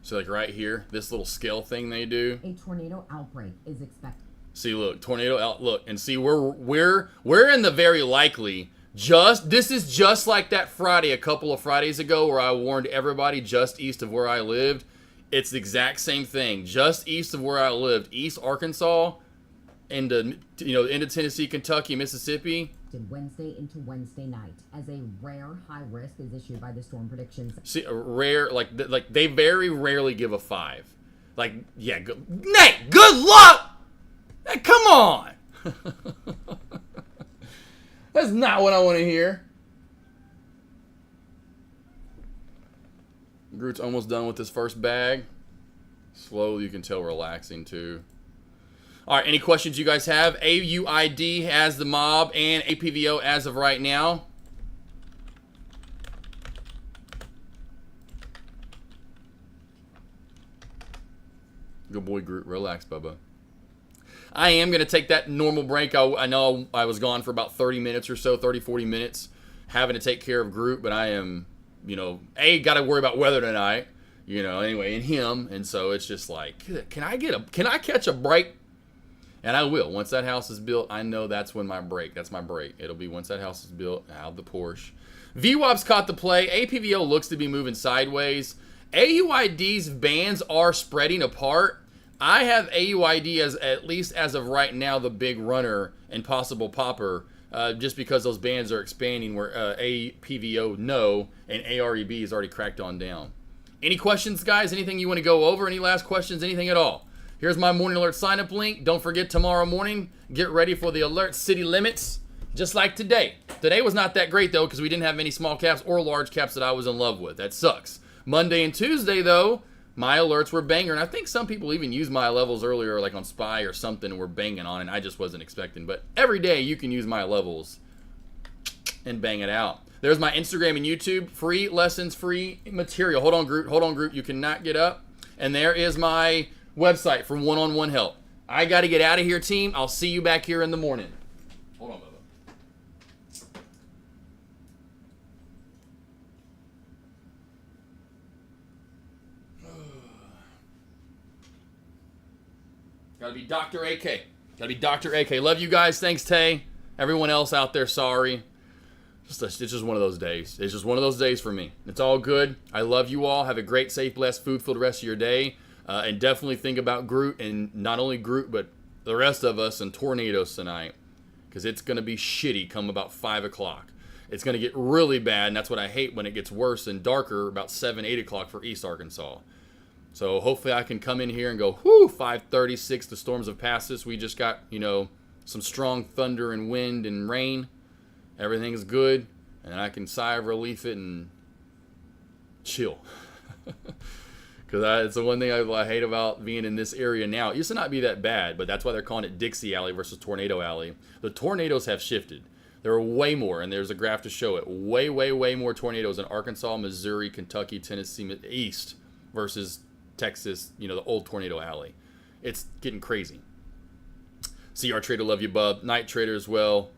So like right here, this little scale thing they do. A tornado outbreak is expected. See, look, tornado out. Look and see we're in the very likely. This is just like that Friday a couple of Fridays ago where I warned everybody just east of where I lived. It's the exact same thing. Just east of where I lived, East Arkansas, into Tennessee, Kentucky, Mississippi. Wednesday into Wednesday night as a rare high risk is issued by the Storm Predictions. See, a rare like they very rarely give a 5. Like, yeah, Nate, good luck. Hey, come on. That's not what I want to hear. Groot's almost done with his first bag. Slowly, you can tell relaxing too. All right, any questions you guys have? AUID has the mob and APVO as of right now. Good boy, Groot. Relax, Bubba. I am going to take that normal break. I know I was gone for about 30 minutes or so, 30, 40 minutes, having to take care of Groot, but I am, got to worry about weather tonight, anyway, and him, and so it's just like, can I catch a break? And I will. Once that house is built, I know that's when that's my break. It'll be once that house is built, out of the Porsche. VWAP's caught the play. APVO looks to be moving sideways. AUID's bands are spreading apart. I have AUID as, at least as of right now, the big runner and possible popper, just because those bands are expanding where APVO no, and AREB is already cracked on down. Any questions, guys? Anything you want to go over? Any last questions? Anything at all? Here's my morning alert sign-up link. Don't forget tomorrow morning, get ready for the alert city limits, just like today. Today was not that great, though, because we didn't have many small caps or large caps that I was in love with. That sucks. Monday and Tuesday, though, my alerts were banger, and I think some people even used my levels earlier, like on Spy or something, and were banging on it. I just wasn't expecting. But every day you can use my levels and bang it out. There's my Instagram and YouTube. Free lessons, free material. Hold on, Groot. Hold on, Groot. You cannot get up. And there is my website for one-on-one help. I got to get out of here, team. I'll see you back here in the morning. Hold on, Bubba. Gotta be Dr. AK. Gotta be Dr. AK. Love you guys. Thanks, Tay. Everyone else out there, sorry. It's just one of those days. It's just one of those days for me. It's all good. I love you all. Have a great, safe, blessed, food-filled rest of your day. And definitely think about Groot, and not only Groot, but the rest of us and tornadoes tonight. Because it's going to be shitty come about 5 o'clock. It's going to get really bad, and that's what I hate when it gets worse and darker about 7, 8 o'clock for East Arkansas. So hopefully I can come in here and go, whoo, 5:36, the storms have passed us. We just got, some strong thunder and wind and rain. Everything's good, and I can sigh of relief it and chill. Because it's the one thing I hate about being in this area now. It used to not be that bad, but that's why they're calling it Dixie Alley versus Tornado Alley. The tornadoes have shifted. There are way more, and there's a graph to show it. Way, way, way more tornadoes in Arkansas, Missouri, Kentucky, Tennessee, East versus Texas, the old Tornado Alley. It's getting crazy. CR Trader, love you, bub. Night Trader as well.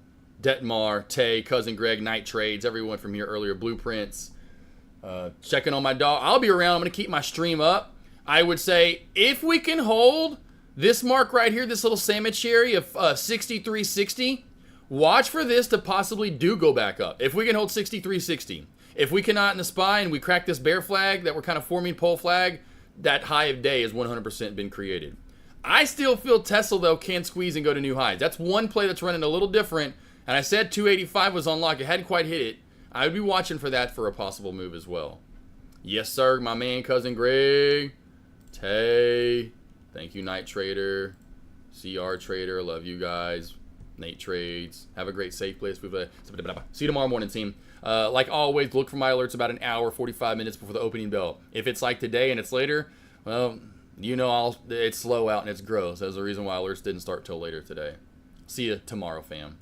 Detmar, Tay, Cousin Greg, Night Trades, everyone from here earlier. Blueprints. Checking on my dog. I'll be around. I'm going to keep my stream up. I would say if we can hold this mark right here, this little sandwich area of 63.60, watch for this to possibly go back up. If we can hold 63.60. If we cannot in the SPY and we crack this bear flag that we're kind of forming pole flag, that high of day has 100% been created. I still feel Tesla, though, can squeeze and go to new highs. That's one play that's running a little different. And I said 285 was on lock. It hadn't quite hit it. I would be watching for that for a possible move as well. Yes, sir, my man, Cousin Greg. Tay. Thank you, Night Trader. CR Trader. Love you guys. Nate Trades. Have a great, safe place. See you tomorrow morning, team. Like always, look for my alerts about an hour, 45 minutes before the opening bell. If it's like today and it's later, well, it's slow out and it's gross. That's the reason why alerts didn't start till later today. See you tomorrow, fam.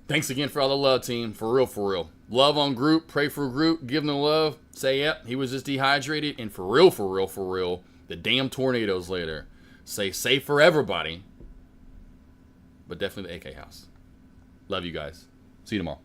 Thanks again for all the love, team. For real, for real. Love on Group. Pray for Group. Give him the love. Say, yep, he was just dehydrated. And for real, the damn tornadoes later. Say safe for everybody. But definitely the AK house. Love you guys. See you tomorrow.